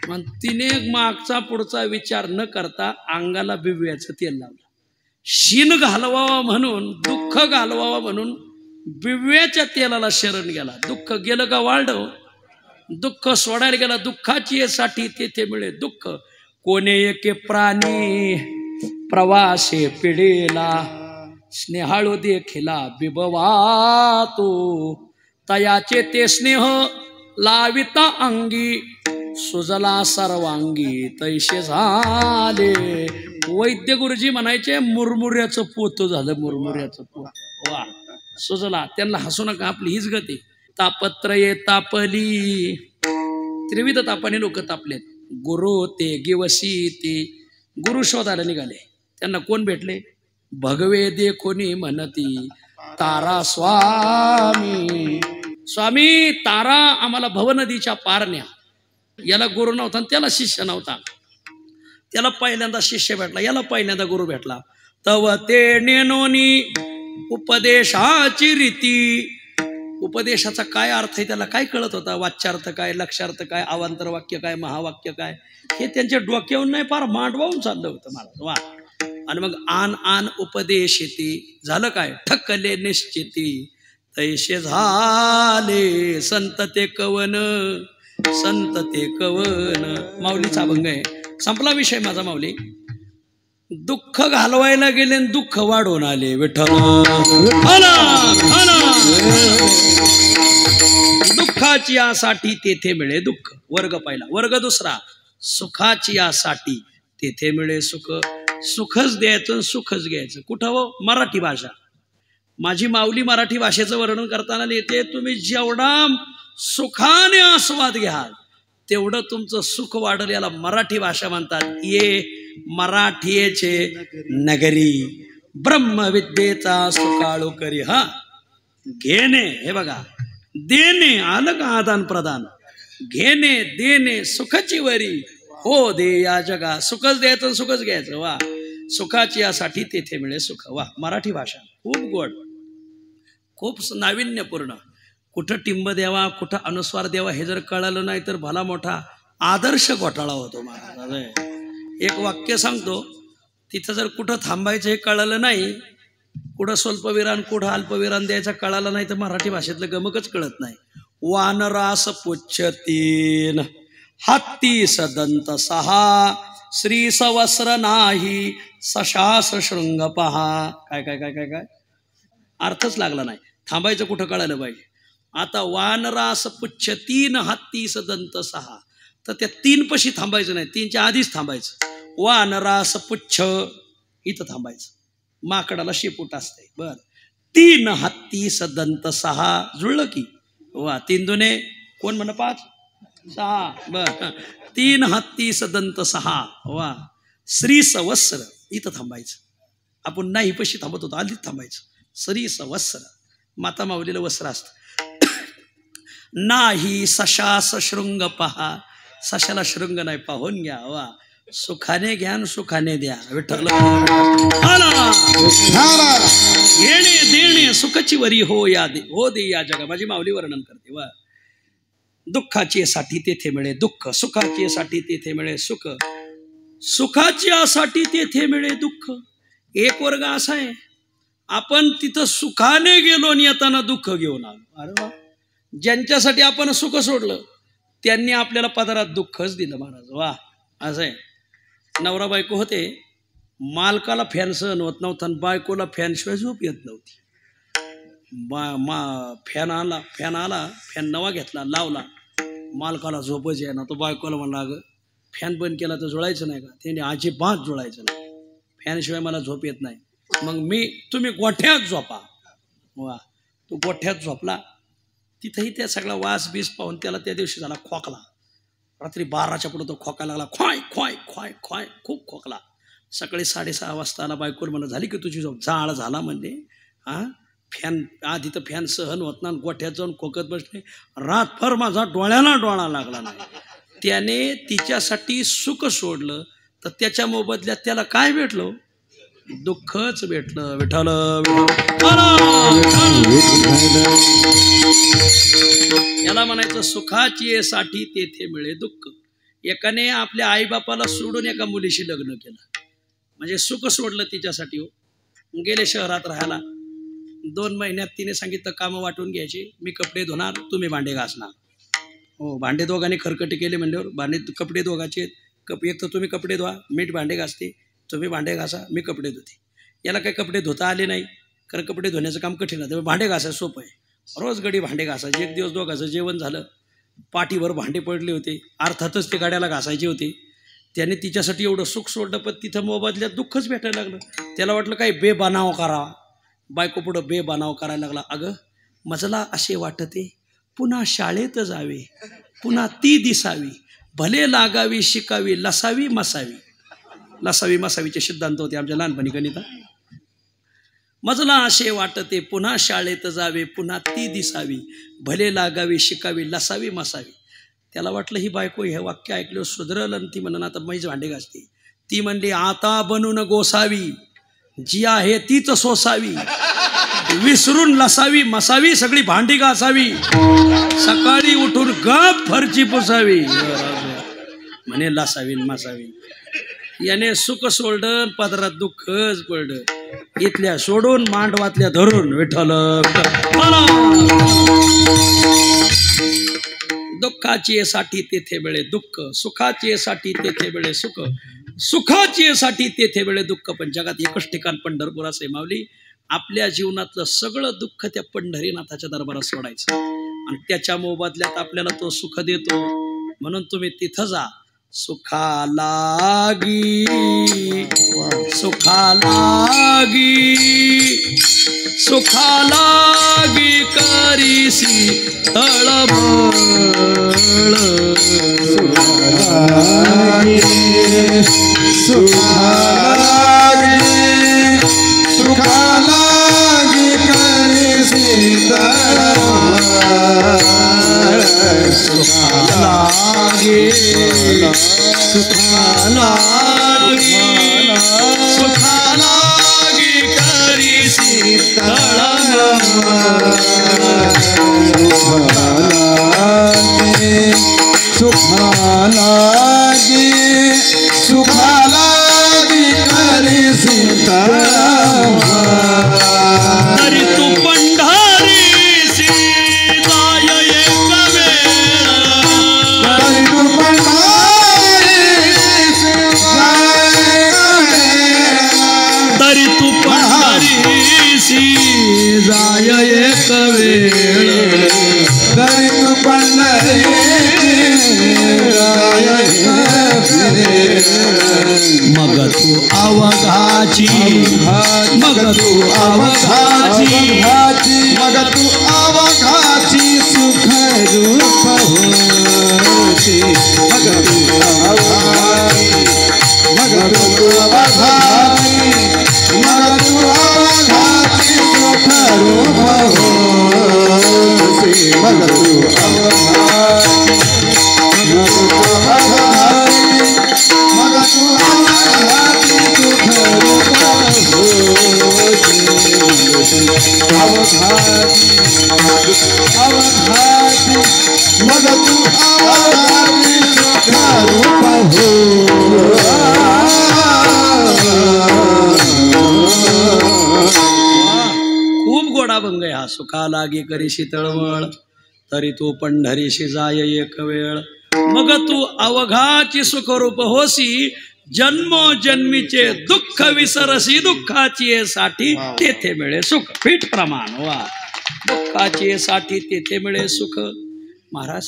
मग तिने मागचा पुढचा विचार न करता अंगाला बिबव्याचं तेल लावलं. शीन घालवावा म्हणून, दुःख घालवावा म्हणून बिबव्याच्या तेलाला शरण गेला. दुःख गेलं का वाढव, दुःख सोडायला गेला. दुःखाची साठी तेथे मिळे दुःख. कोणे एके प्राणी प्रवासे पिढेला, स्नेहाळू देखिला बिबवातो. तयाचे ते स्नेह लाविता अंगी, सुजला सर्वांगी तैसे झाले. वैद्य गुरुजी म्हणायचे मुरमुऱ्याचं पोत झालं, मुरमुऱ्याचं पोत. वा, सुजला. त्यांना हसू नका, आपली हीच गती. तापत्रये तापली, त्रिविध तापाने लोक तापलेत. गुरु ते गिवसी ते गुरु शोधायला निघाले. त्यांना कोण भेटले? भगवे देखोनी म्हणती तारा स्वामी. स्वामी तारा आम्हाला भवनदीच्या पार न्या. याला गुरु नव्हता, त्याला शिष्य नव्हता. त्याला पहिल्यांदा शिष्य भेटला, याला पहिल्यांदा गुरु भेटला. तव ते नेनोनी उपदेशाची रीती. उपदेशाचा काय अर्थ आहे त्याला काय कळत होता? वाच्यार्थ काय, लक्षार्थ काय, अवांतर वाक्य काय, महावाक्य काय, हे त्यांच्या डोक्यावरून नाही फार मांडवाहून चाललं होतं मला. वा. आणि मग आन आन उपदेश येते. झालं काय? ठकले निश्चिती तैसे झाले. संत ते कवन, संत ते कवन. माऊलीचा अभंग आहे. संपला विषय माझा माऊली. दुःख घालवायला गेले आणि दुःख वाढवून आले. विठ्ठल दुःखाची यासाठी तेथे मिळे दुःख. वर्ग पहिला. वर्ग दुसरा, सुखाची यासाठी तेथे मिळे सुख. सुखच द्यायचं, सुखच घ्यायचं. कुठं हो? मराठी भाषा. माझी माऊली मराठी भाषेचं वर्णन करताना लिहिते, तुम्ही जेवढा सुखाने आस्वाद घ्याल तेवढं तुमचं सुख वाढेल. याला मराठी भाषा म्हणतात. ये मराठीचे नगरी, ब्रह्मविद्येचा सुकाळू करी. हा, घेणे, हे बघा, देणे आलं का? आदान प्रदान. घेणे देणे सुखाची वरी, हो दे या जगा. सुखच द्यायचं, सुखच घ्यायचं. वा. सुखाची यासाठी तेथे मिळे सुख. वा. मराठी भाषा खूप गोड, खूप नाविन्यपूर्ण. कुठं टिंब द्यावा, कुठं अनुस्वार द्यावा हे जर कळालं नाही तर भला मोठा आदर्श घोटाळा होतो महाराज. एक वाक्य सांगतो, तिथं जर कुठं थांबायचं हे कळालं नाही, कुठं स्वल्पविराम कुठं अल्पविराम द्यायचा कळालं नाही तर मराठी भाषेतलं गमकच कळत नाही. वानरास पुच्छ तीन, हत्ती सदंत सहा, श्री सवस्र नाही, सशास शृंग पहा. काय काय काय काय काय अर्थच लागला नाही. थांबायचं कुठं कळालं पाहिजे. आता वानरास पुच्छ तीन, हत्ती सदंत सहा, तर त्या तीन पशी थांबायचं नाही, तीनच्या आधीच थांबायचं. वानरास पुच्छ इथं थांबायचं. माकडाला शेपूट असते. बर. तीन हत्ती सदंत सहा, जुळलं की? वा. तीन दुने कोण म्हण? 5 6. बर. तीन हत्ती सदंत सहा. वा. श्री सवस्र इथं थांबायचं. आपण नाही पशी थांबत होतो, आधीच थांबायचं. श्री सवस्र, माता माऊलीला वस्त्र असतं. नाही सशास शृंग पहा, सशाला शृंग नाही, पाहून घ्या. वा. सुखाने घ्या आणि सुखाने द्या. विठ्ठल घेणे देणे सुखाची वरी, हो या दे, हो दे या जगा. माझी माऊली वर्णन करते. वा. दुःखाची साठी तेथे मिळे दुःख, सुखाची साठी तेथे मिळे सुख, सुखाची साठी तेथे मिळे दुःख. एक वर्ग असा आहे, आपण तिथं सुखाने गेलो आणि येताना दुःख घेऊन आलो. अरे वा. ज्यांच्यासाठी आपण सुख सोडलं त्यांनी आपल्याला पदरात दुःखच दिलं महाराज. वा. असं आहे. नवरा बायको होते, मालकाला फॅन सहन होत नव्हता आणि बायकोला फॅनशिवाय झोप येत नव्हती. फॅन आला, फॅन नवा घेतला, लावला, मालकाला झोपच आहे ना. तो बायकोला म्हणला, अगं फॅन बंद केला तर जुळायचं नाही का? त्याने अजिबात जुळायचं नाही, फॅनशिवाय मला झोप येत नाही. मग तुम्ही गोठ्यात झोपा. वा. तो गोठ्यात झोपला. तिथंही त्या सगळा वास बीस पाहून त्याला त्या दिवशी झाला खोकला. रात्री 12च्या पुढे तो खोकायला लागला, खोय खोय खोय खोय, खूप खोकला. सकाळी 6:30 वाजता आला. बायकोला म्हणलं झाली की तुझी झोप? जाळ झाला म्हणले. हां, फॅन आधी तर फॅन सहन होत ना, गोठ्यात जाऊन खोकत बसले. रातभर माझा डोळ्याला डोळा लागला नाही. त्याने तिच्यासाठी सुख सोडलं तर त्याच्या मोबदल्यात त्याला काय भेटलं? दुःखच भेटलं. विठ्ठल याला म्हणायचं सुखाची साठी तेथे मिळे दुःख. एकाने आपल्या आईबापाला सोडून एका मुलीशी लग्न केलं, म्हणजे सुख सोडलं तिच्यासाठी. हो, गेले शहरात राहायला. 2 महिन्यात तिने सांगितलं कामं वाटून घ्यायची, मी कपडे धुणार, तुम्ही भांडे घासणार. हो, भांडे दोघांनी खरकटी केले म्हणल्यावर कपडे दोघांचे. एक तर तुम्ही कपडे धुवा, मीठ भांडे घासते, तुम्ही भांडे घासा, मी कपडे धुते. याला काही कपडे धुता आले नाही, कारण कपडे धुण्याचं काम कठीण आहे. भांडे घासायचं सोपं आहे. रोज गडी भांडे घासायचे. एक दिवस दोघांचं जेवण झालं, पाठीवर भांडे पडले होते, अर्थातच ते गाड्याला घासायचे होते. त्याने तिच्यासाठी एवढं सुख सोडलं, पण तिथं मोबदल्यात दुःखच भेटायला लागलं. त्याला वाटलं काही बेबनाव करावा. बायको पुढं बेबनाव करायला लागला. अगं मजला असे वाटते पुन्हा शाळेत जावे, पुन्हा ती दिसावी, भले लागावी शिकावी, लसावी मसावी. लसावी मसावीचे सिद्धांत होते आमच्या लहानपणी गणिता. मजला असे वाटते पुन्हा शाळेत जावे, पुन्हा ती दिसावी, भले लागावी शिकावी, लसावी मसावी. त्याला वाटलं ही बायको हे वाक्य ऐकलं सुधरल, आणि ती म्हणून आता मैच भांडे घासते. ती म्हणली आता बनून गोसावी, जी आहे तीच सोसावी, विसरून लसावी मसावी, सगळी भांडी घासावी, सकाळी उठून गप फरची पुसावी, म्हणे लसावी मसावी. याने सुख सोडलं, पदरात दुःखच पडलं. इथल्या सोडून मांडवातल्या धरून विठ्ठल. दुःखाची साठी तेथे मिळे दुःख, सुखाची साठी तेथे मिळे सुख, सुखाची साठी तेथे मिळे दुःख. पण जगात एकच ठिकाण पंढरपूर असे माऊली. आपल्या जीवनातलं सगळं दुःख त्या पंढरीनाथाच्या दरबारात सोडायचं, आणि त्याच्या मोबदल्यात आपल्याला तो सुख देतो. म्हणून तुम्ही तिथं जा. सुखा लागी, सुखा लागी, सुखा लागी करीसी तळमळ, सुखा लागी, सुखा लागी करीसी तळमळ, सुखा लागी, सुखा लागी, सुखा लागी करीसी तळमळ, सुखा लागी, सुखा लागी करीसी तळमळ. तरी तू पंढरीसी जाय एक वेळ, तरी तू तरी तू पंढरीसी जाय एक वेळ, तरी तू मग तू अवघाची, मग तू अवघाची, मग तू अवघाची सुख रूप होती, मग तू अवघाची, मग तू अवघाची, मग तू अवघाची सुख रूप होती, मग तू अवघाची, मग तू अवघाची, मग तू अवघाची सुख रूप होती, अवघाची, अवघाची, मग तू अवघाची सुख रूप खूप गोडा भंग आहे हा. सुखा लागे करीशी तळमळ, तरी तू पंढरीशी जाय एक वेळ, मग तू अवघाची सुखरूप होसी, जन्मोजन्मीचे दुःख विसरसी, दुःखाची साठी तेथे मिळे सुख. पीठ प्रमाण. वा, दुःखाची साठी तेथे मिळे सुख. महाराज,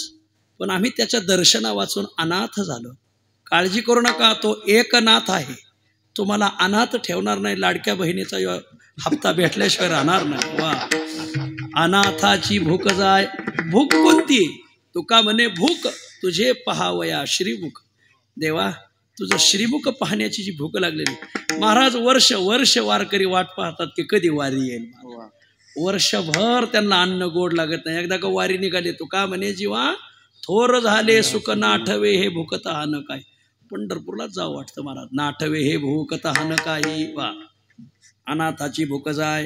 पण आम्ही त्याच्या दर्शना वाचून अनाथ झालो. काळजी करू नका, तो एकनाथ आहे, तुम्हाला अनाथ ठेवणार नाही. लाडक्या बहिणीचा हप्ता भेटल्याशिवाय राहणार नाही. वा, अनाथाची भूक जाय. भूक कोणती? तुका म्हणे भूक तुझे पहावया श्रीमुख. देवा तुझं श्रीमुख पाहण्याची जी भूक लागलेली. महाराज वर्ष वर्ष वारकरी वाट पाहतात की कधी वारी येईल. वर्षभर त्यांना अन्न गोड लागत नाही. एकदा का वारी निघाली तो का म्हणे जीवा थोर झाले सुख नाठवे हे भूकत हान काय. पंढरपूरला जावं वाटतं महाराज. नाठवे हे भूकत हान काही. वा अनाथाची भूक जाय,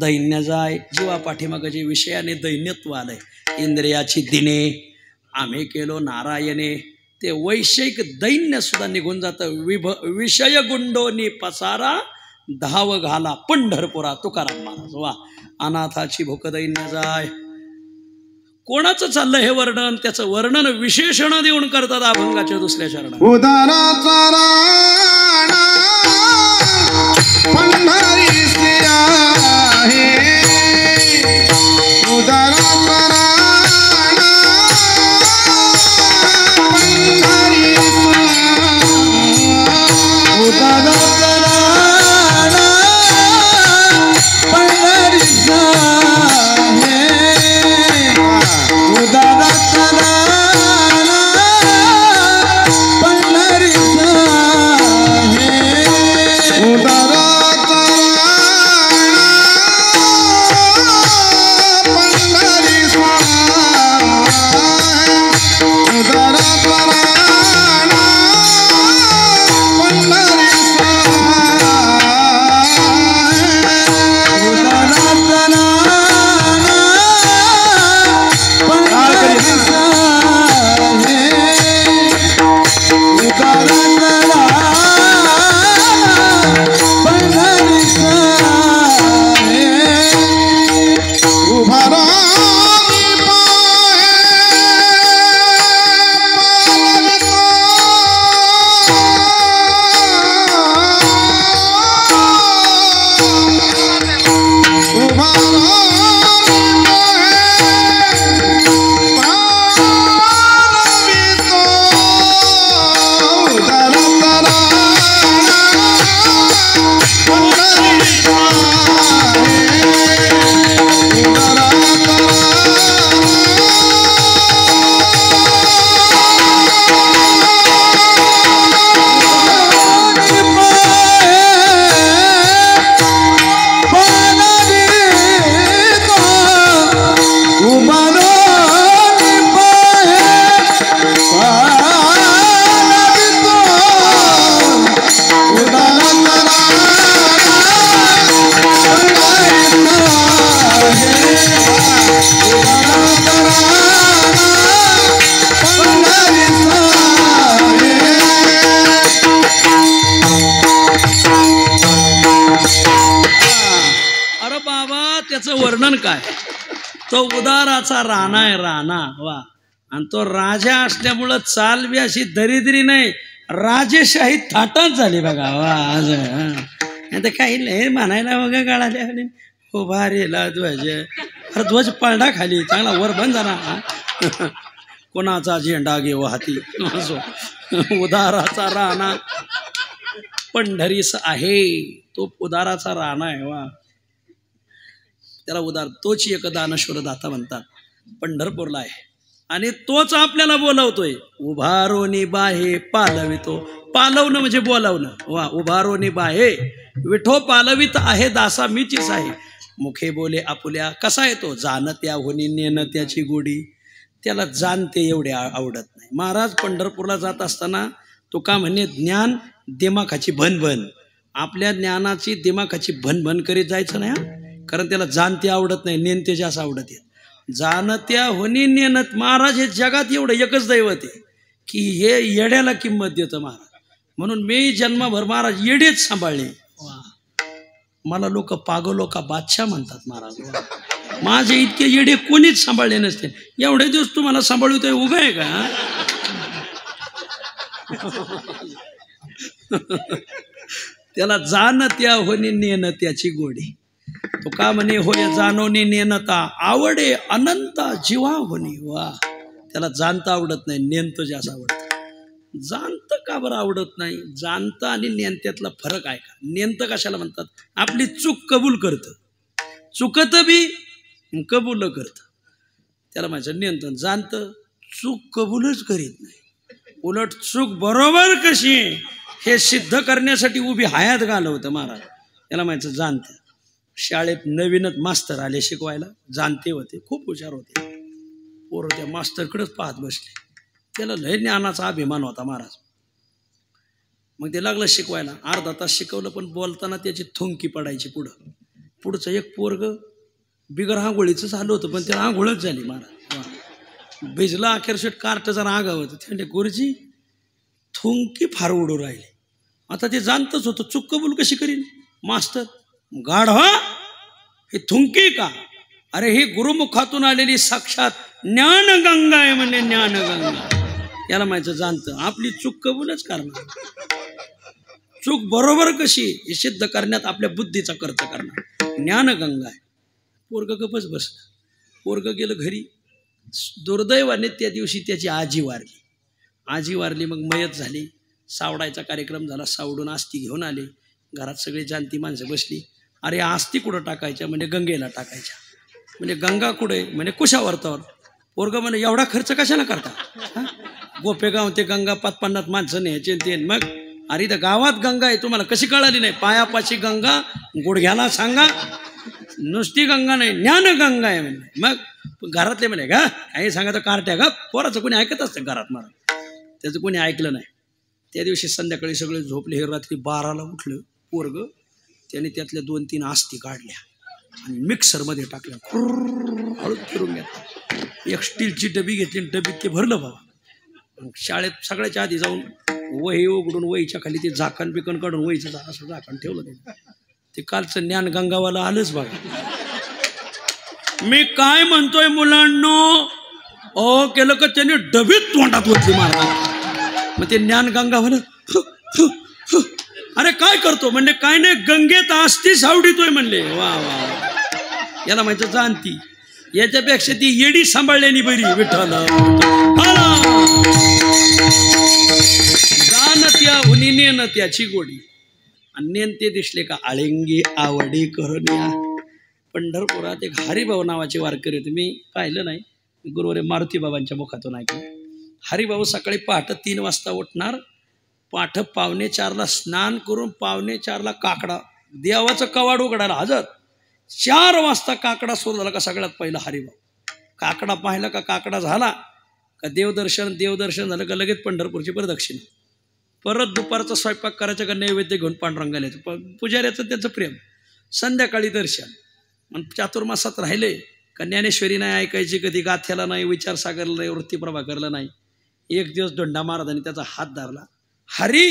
दैन्य जाय. जीवा पाठीमागं जे विषयाने दैन्यत्व आलंय, इंद्रियाची दिने आम्ही केलो नारायणे, ते वैषयिक दैन्य सुद्धा निघून जातं. विषय गुंडोनी पसारा धाव घाला पंढरपुरा तुकाराम महाराज. वा अनाथाची भूक दैन्य जाय. कोणाचं चाललं हे वर्णन? त्याचं वर्णन विशेषण देऊन करतात अभंगाच्या दुसऱ्या चरणात. उदाराचा राणा पंढरीसी आहे, उदाराचा राणा पंढरीसी, उदाराचा राणा पंढरीसी आहे, उदाराचा राणा पंढरीसी आहे, उदाराचा वर्णन काय? तो उदाराचा राणा आहे, राणा. वा. आणि तो राजा असल्यामुळं चाल बी अशी दरिद्री नाही, राजेशाही थाटात झाली बघा. वा आज आता काही नाही म्हणायला बघा गाळाले उभा रेला ध्वज. अरे ध्वज पळडा खाली, चांगला वर बंद झाला. कोणाचा झेंडा घेऊ हाती. उदाराचा राणा पंढरीस आहे. तो उदाराचा राणा आहे. वा. त्याला उदार तोच एक दानशूर दाता म्हणतात. पंढरपूरला आहे आणि तोच आपल्याला बोलावतोय. उभारोनी बाहे पालवितो. पालवणं म्हणजे बोलावणं. वा. उभारोनी बाहे विठो पालवित आहे दासा मीचीच आहे. मुखे बोले आपुल्या. कसा येतो? जाणत्या होनी नेणत्याची गोडी. त्याला जाणते एवढे आवडत नाही. महाराज पंढरपूरला जात असताना तो का म्हणे ज्ञान दिमाखाची भनभन. आपल्या ज्ञानाची दिमाखाची भनभन करीत जायचं नाही, कारण त्याला जाणते आवडत नाही, नेणते जास्त आवडत आहे. जाणत्या होनी नेणत. महाराज हे जगात एवढं एकच दैवत आहे की हे येड्याला किंमत देतं महाराज. म्हणून मी जन्मभर महाराज येडेच सांभाळले. मला लोक पागलो का बादशाह म्हणतात महाराज. माझे इतके येडे कोणीच सांभाळले नसते. एवढे दिवस तुम्हाला सांभाळतोय उगा आहे का? त्याला जाणत्या होनी नेणत्याची गोडी. तो का म्हणे होय जाणोनी नेनता आवडे अनंता जीवा होणी. वा. त्याला जाणता आवडत नाही, नेनतं जास्त आवडतं. जाणतं का बरं आवडत नाही? जाणतं आणि नेनत्यातला फरक आहे का? नेनतं कशाला म्हणतात? आपली चूक कबूल करतं, चुकत बी कबूल करतं, त्याला माझं नेनतं. जाणतं चूक कबूलच करीत नाही, उलट चूक बरोबर कशी हे सिद्ध करण्यासाठी उभी हयात घालवतं महाराज. त्याला म्हणायचं जाणते. शाळेत नवीनच मास्तर आले शिकवायला, जाणते होते, खूप हुशार होते. पोरं त्या मास्तरकडेच पाहत बसले. त्याला लय ज्ञानाचा अभिमान होता महाराज. मग ते लागलं शिकवायला. अर्धा तास शिकवलं, पण बोलताना त्याची थुंकी पडायची. पुढचं एक पोरग बिगर आंघोळीचं झालं होतं, पण त्याला आंघोळच झाली महाराज. भिजला अखेर शेट कार्ट जरा आगाव होतं. त्याने गुरुजी थुंकी फार उडू राहिली. आता ते जाणतच होतं, चूक कबूल कशी करीन मास्तर. गाढवा हे थुंकी का? अरे ही गुरुमुखातून आलेली साक्षात ज्ञानगंगा आहे म्हणजे ज्ञानगंगा. याला माहिती जाणतं आपली चूक कबूलच करणार. चूक बरोबर कशी हे सिद्ध करण्यात आपल्या बुद्धीचा खर्च करणार. ज्ञानगंगा आहे. पोरग गपच बसलं. पोरग गेलं घरी. दुर्दैवाने त्या दिवशी त्याची आजी वारली. मग मयत झाली. सावडायचा कार्यक्रम झाला. सावडून आस्ती घेऊन आले. घरात सगळी जाणती माणसं बसली. अरे आस्ती कुठं टाकायच्या? म्हणजे गंगेला टाकायच्या. म्हणजे गंगा कुठे? म्हणजे कुशावर्तावर. पोरग म्हणे एवढा खर्च कशाला करता? गोपेगाव ते गंगा 50 माणसं न्यायचे ते. मग अरे तर गावात गंगा आहे, तुम्हाला कशी कळाली नाही? पायापाशी गंगा, गुडघ्याला सांगा. नुसती गंगा नाही, ज्ञानगंगा आहे म्हणजे. मग घरातले म्हणे का काही सांगायचं कार्ट्या का? पोराचं कोणी ऐकत असतं घरात मला. त्याचं कोणी ऐकलं नाही. त्या दिवशी संध्याकाळी सगळे झोपले. हे रात्री 12ला उठलं पोरग. त्याने त्यातल्या 2-3 आस्ती काढल्या आणि मिक्सरमध्ये टाकल्या. हळूच फिरून घेतला. एक स्टीलची डबी घेतली आणि डबीत ते भरलं बाबा. शाळेत सगळ्याच्या आधी जाऊन वही उघडून वहीच्या खाली ते झाकण बिकण काढून वहीचं असं झाकण ठेवलं. ते कालचं ज्ञान गंगावाला आलंच बघा. मी काय म्हणतोय मुलांनो, केलं का त्याने डबीत तोंडात ओतली महाराज. मग ते ज्ञान गंगावाला अरे काय करतो म्हणजे काय नाही, गंगेत आस्ती सावडीतोय म्हणले. वा वा. याला माहिती जाणती. याच्यापेक्षा ती येडी सांभाळल्यानी बरी. विठ्ठल जाणत्या हुनी नेन त्याची गोडी. आणि नेन ते दिसले का आळिंगी आवडी करुनिया. पंढरपुरात एक हरिभाऊ नावाचे वारकरी होते. मी पाहिलं नाही, गुरुवारी मारुती बाबांच्या मुखातून ऐकलं. हरिभाऊ सकाळी पहाटे 3 वाजता उठणार. पाठ 3:45ला स्नान करून 4:45ला काकडा देवाचं कवाड उघडायला हजर. 4 वाजता काकडा सुरू झाला का सगळ्यात पहिला हरिभाऊ. काकडा पाहिला का काकडा झाला का देवदर्शन झालं का लगेच पंढरपूरची प्रदक्षिणा. परत दुपारचा स्वयंपाक करायचा का नैवेद्य घेऊन पांडुरंगाला यायचं. पुजाऱ्याचं त्याचं प्रेम. संध्याकाळी दर्शन. आणि चातुर्मासात राहिले का ज्ञानेश्वरी नाही ऐकायची, कधी गाथ्याला नाही, विचारसागरला नाही, वृत्तीप्रभाकरला नाही. एक दिवस दोंडा महाराजांनी त्याचा हात धरला. हरी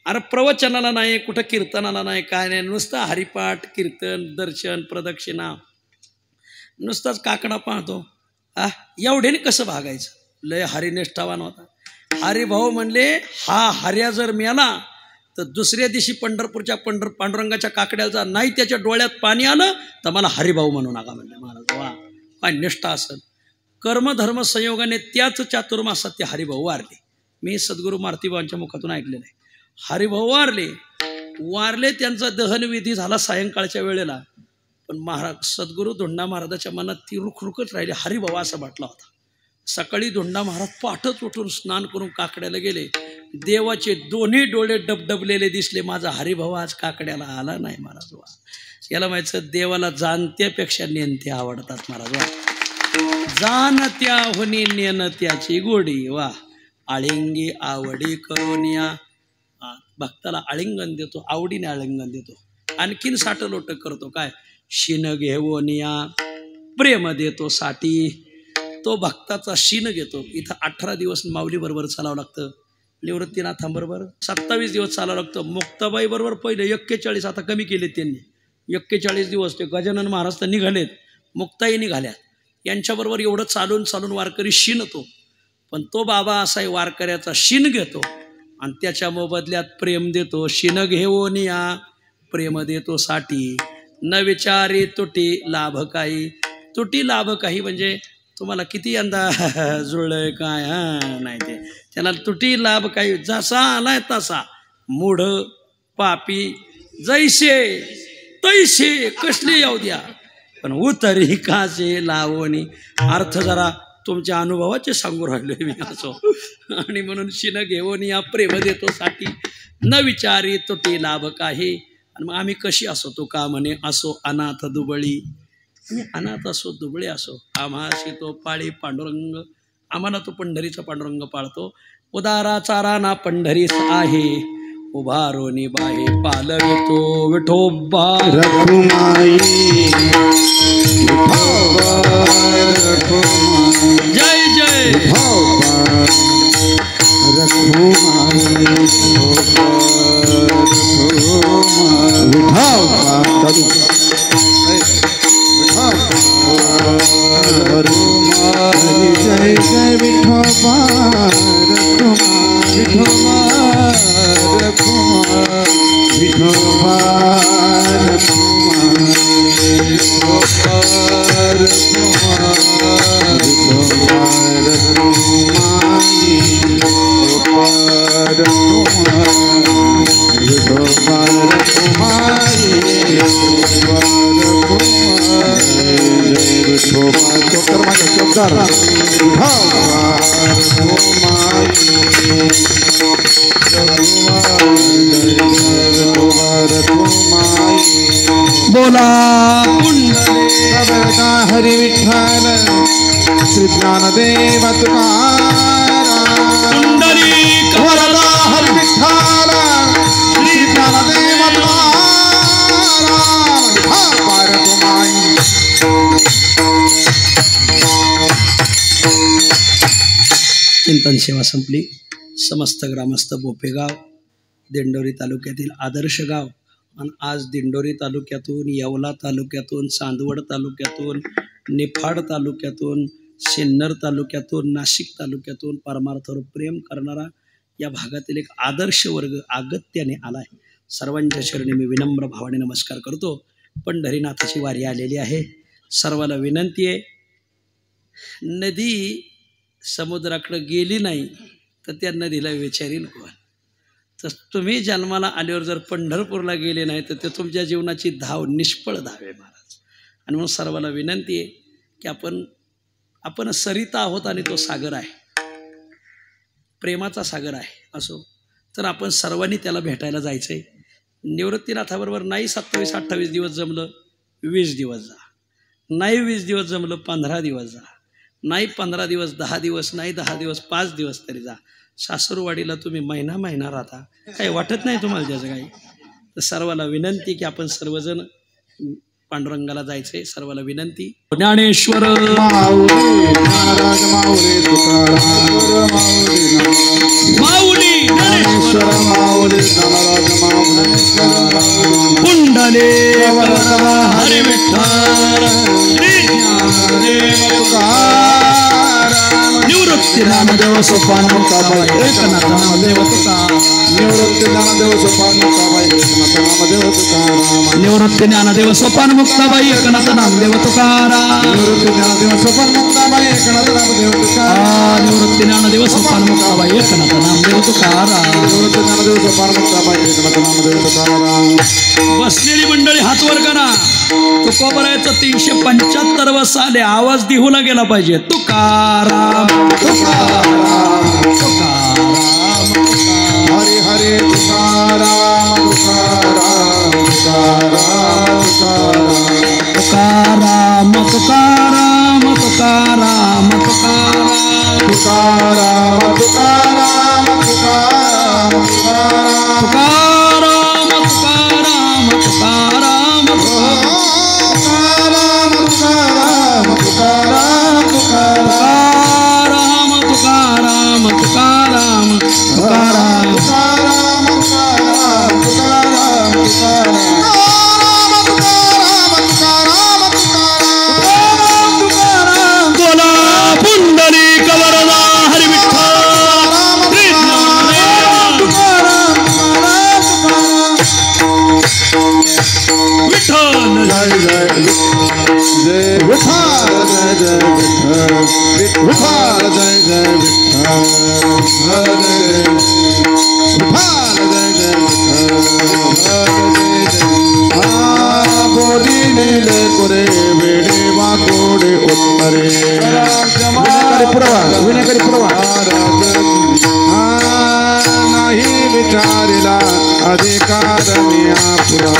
अरे प्रवचनाला नाही, कुठं कीर्तनाला नाही, काय नाही, नुसतं हरिपाठ, कीर्तन, दर्शन, प्रदक्षिणा, नुसताच काकडा पाहतो. एवढ्याने कसं भागायचं? लय हरिनिष्ठावान होता. हरिभाऊ म्हणले हा हर्या जर मिळाला तर दुसऱ्या दिवशी पंढरपूरच्या पांडुरंगाच्या काकड्याला जा. नाही त्याच्या डोळ्यात पाणी आलं तर मला हरिभाऊ म्हणू नका म्हणले महाराज. वा काय निष्ठा असेल. कर्मधर्म संयोगाने त्याच चातुर्मासात ते हरिभाऊ वारले. मी सद्गुरू मारुतीबाबांच्या मुखातून ऐकलेलं आहे. हरिभाऊ वारले. त्यांचा दहनविधी झाला सायंकाळच्या वेळेला. पण सद्गुरू धोंडा महाराजाच्या मनात ती रुखरुखच राहिली. हरिभाऊ असा म्हटला होता. सकाळी धोंडा महाराज पाठच उठून स्नान करून काकड्याला गेले. देवाचे दोन्ही डोळे डबडबलेले दिसले. माझा हरिभाऊ आज काकड्याला आला नाही महाराज. वा याला माहिती देवाला जाणत्यापेक्षा नेणते आवडतात महाराज. वा जाणत्या हुनी नेणत्याची गोडी. वा आळिंगी आवडी करोनिया. भक्ताला आलिंगन देतो, आवडीने आलिंगन देतो. आणखीन साठलोट करतो. काय शिन घेवोनिया प्रेम देतो साठी. तो भक्ताचा शीन घेतो. इथं 18 दिवस माऊली बरोबर चालावं लागतं. निवृत्तीनाथांबरोबर 27 दिवस चालावं लागतं. मुक्ताबाई बरोबर पहिले 41, आता कमी केलेत त्यांनी. 41 दिवस ते गजानन महाराज तर निघालेत, मुक्ताई निघाल्यात. यांच्याबरोबर एवढं चालून वारकरी शिनतो. पण तो बाबा असा वारकऱ्याचा शीन घेतो आणि त्याच्या मोबदल्यात प्रेम देतो. शिन घेवोनिया प्रेम देतो साठी. न विचारी तुटी लाभ काही. तुटी लाभ काही म्हणजे तुम्हाला किती यंदा जुळलंय काय नाही ते त्याला तुटी लाभ काही. जसा आलाय तसा मूढ पापी जैसे तैसे कसले येऊ द्या पण उतरी काचे लावणी. अर्थ जरा तुमच्या अनुभवाचे सांगू राहिलोय मी असो. आणि म्हणून शिन घेऊन या प्रेम देतो साठी न विचारी तो ते लाभ काही. आणि मग आम्ही कशी असो तो का म्हणे असो अनाथ दुबळी. आणि अनाथ असो दुबळे असो आम्हाशी तो पाळी पांडुरंग. आम्हाला तो पंढरीचा पांडुरंग पाळतो. उदाराचा राणा पंढरीस आहे उभारोनी बाहे पालवितो विठोबा रघुमाई जय जय जय जय विठोबा बोला हरि विठ्ठल श्री ज्ञानदेव तुकाराम पुंडलिक वरदा हरि विठ्ठल श्री ज्ञानदेव तुकाराम चिंतन सेवा संपली. समस्त ग्रामस्थ बोपेगाव दिंडोरी तालुक्यातील आदर्श गाव आणि आज दिंडोरी तालुक्यातून येवला तालुक्यातून चांदवड तालुक्यातून निफाड तालुक्यातून सिन्नर तालुक्यातून नाशिक तालुक्यातून परमार्थावर प्रेम करणारा या भागातील एक आदर्श वर्ग अगत्याने आला आहे. सर्वांच्या चरणी मी विनम्र भावाने नमस्कार करतो. पंढरीनाथाची वारी आलेली आहे. सर्वांना विनंती आहे, नदी समुद्राकडे गेली नाही तर त्या नदीला विचारील कोण. तर तुम्ही जन्माला आल्यावर जर पंढरपूरला गेले नाही तर ते तुमच्या जीवनाची धाव निष्फळ धाव आहे महाराज. आणि म्हणून सर्वांना विनंती आहे की आपण सरिता आहोत आणि तो सागर आहे, प्रेमाचा सागर आहे असो. तर आपण सर्वांनी त्याला भेटायला जायचं आहे. निवृत्तीनाथाबरोबर नाही 27-28 दिवस जमलं 20 दिवस जा, नाही 20 दिवस जमलं 15 दिवस जा, नाही 15 दिवस 10 दिवस, नाही 10 दिवस 5 दिवस तरी जा. सासूरवाडीला तुम्ही महिना राहता, काही वाटत नाही तुम्हाला त्याचं काही. तर सर्वाला विनंती की आपण सर्वजण पांडुरंगाला जायचंय. सर्वाला विनंती. ज्ञानेश्वर माऊली पुंडले हरी विठ्ठल श्री निवृत्ती नामदेव सोपान मुक्ताबाई एकनाथ नामदेव तुकाराम. निवृत्ती ज्ञानदेव सोपान मुक्ताबाई एकनाथ नामदेव तुकाराम. निवृत्ती ज्ञानदेव सोपान मुक्ताबाई एकनाथ नामदेव तुकाराम. निवृत्ती ज्ञानदेव सोपान मुक्ताबाई एकनाथ नामदेव तुकाराम. निवृत्ती ज्ञानदेव सोपान मुक्ताबाई एकनाथ नामदेव तुकाराम. निवृत्ती ज्ञानदेव सोपान मुक्ताबाई एकनाथ नामदेव तुकाराम. बसलेली मंडळी हात वर करा. तुकोबरायचं 375 साले आवाज दिहूला गेला पाहिजे. तुकाराम तुकाराम तुकाराम हरे हरे तुकाराम तुकाराम तुकाराम तुकाराम तुकाराम तुकाराम तुकाराम तुकाराम तुकाराम तुकाराम तुकाराम तुकाराम तुकाराम तुकाराम तुकाराम तुकाराम विचारिला अधिकार मी आपला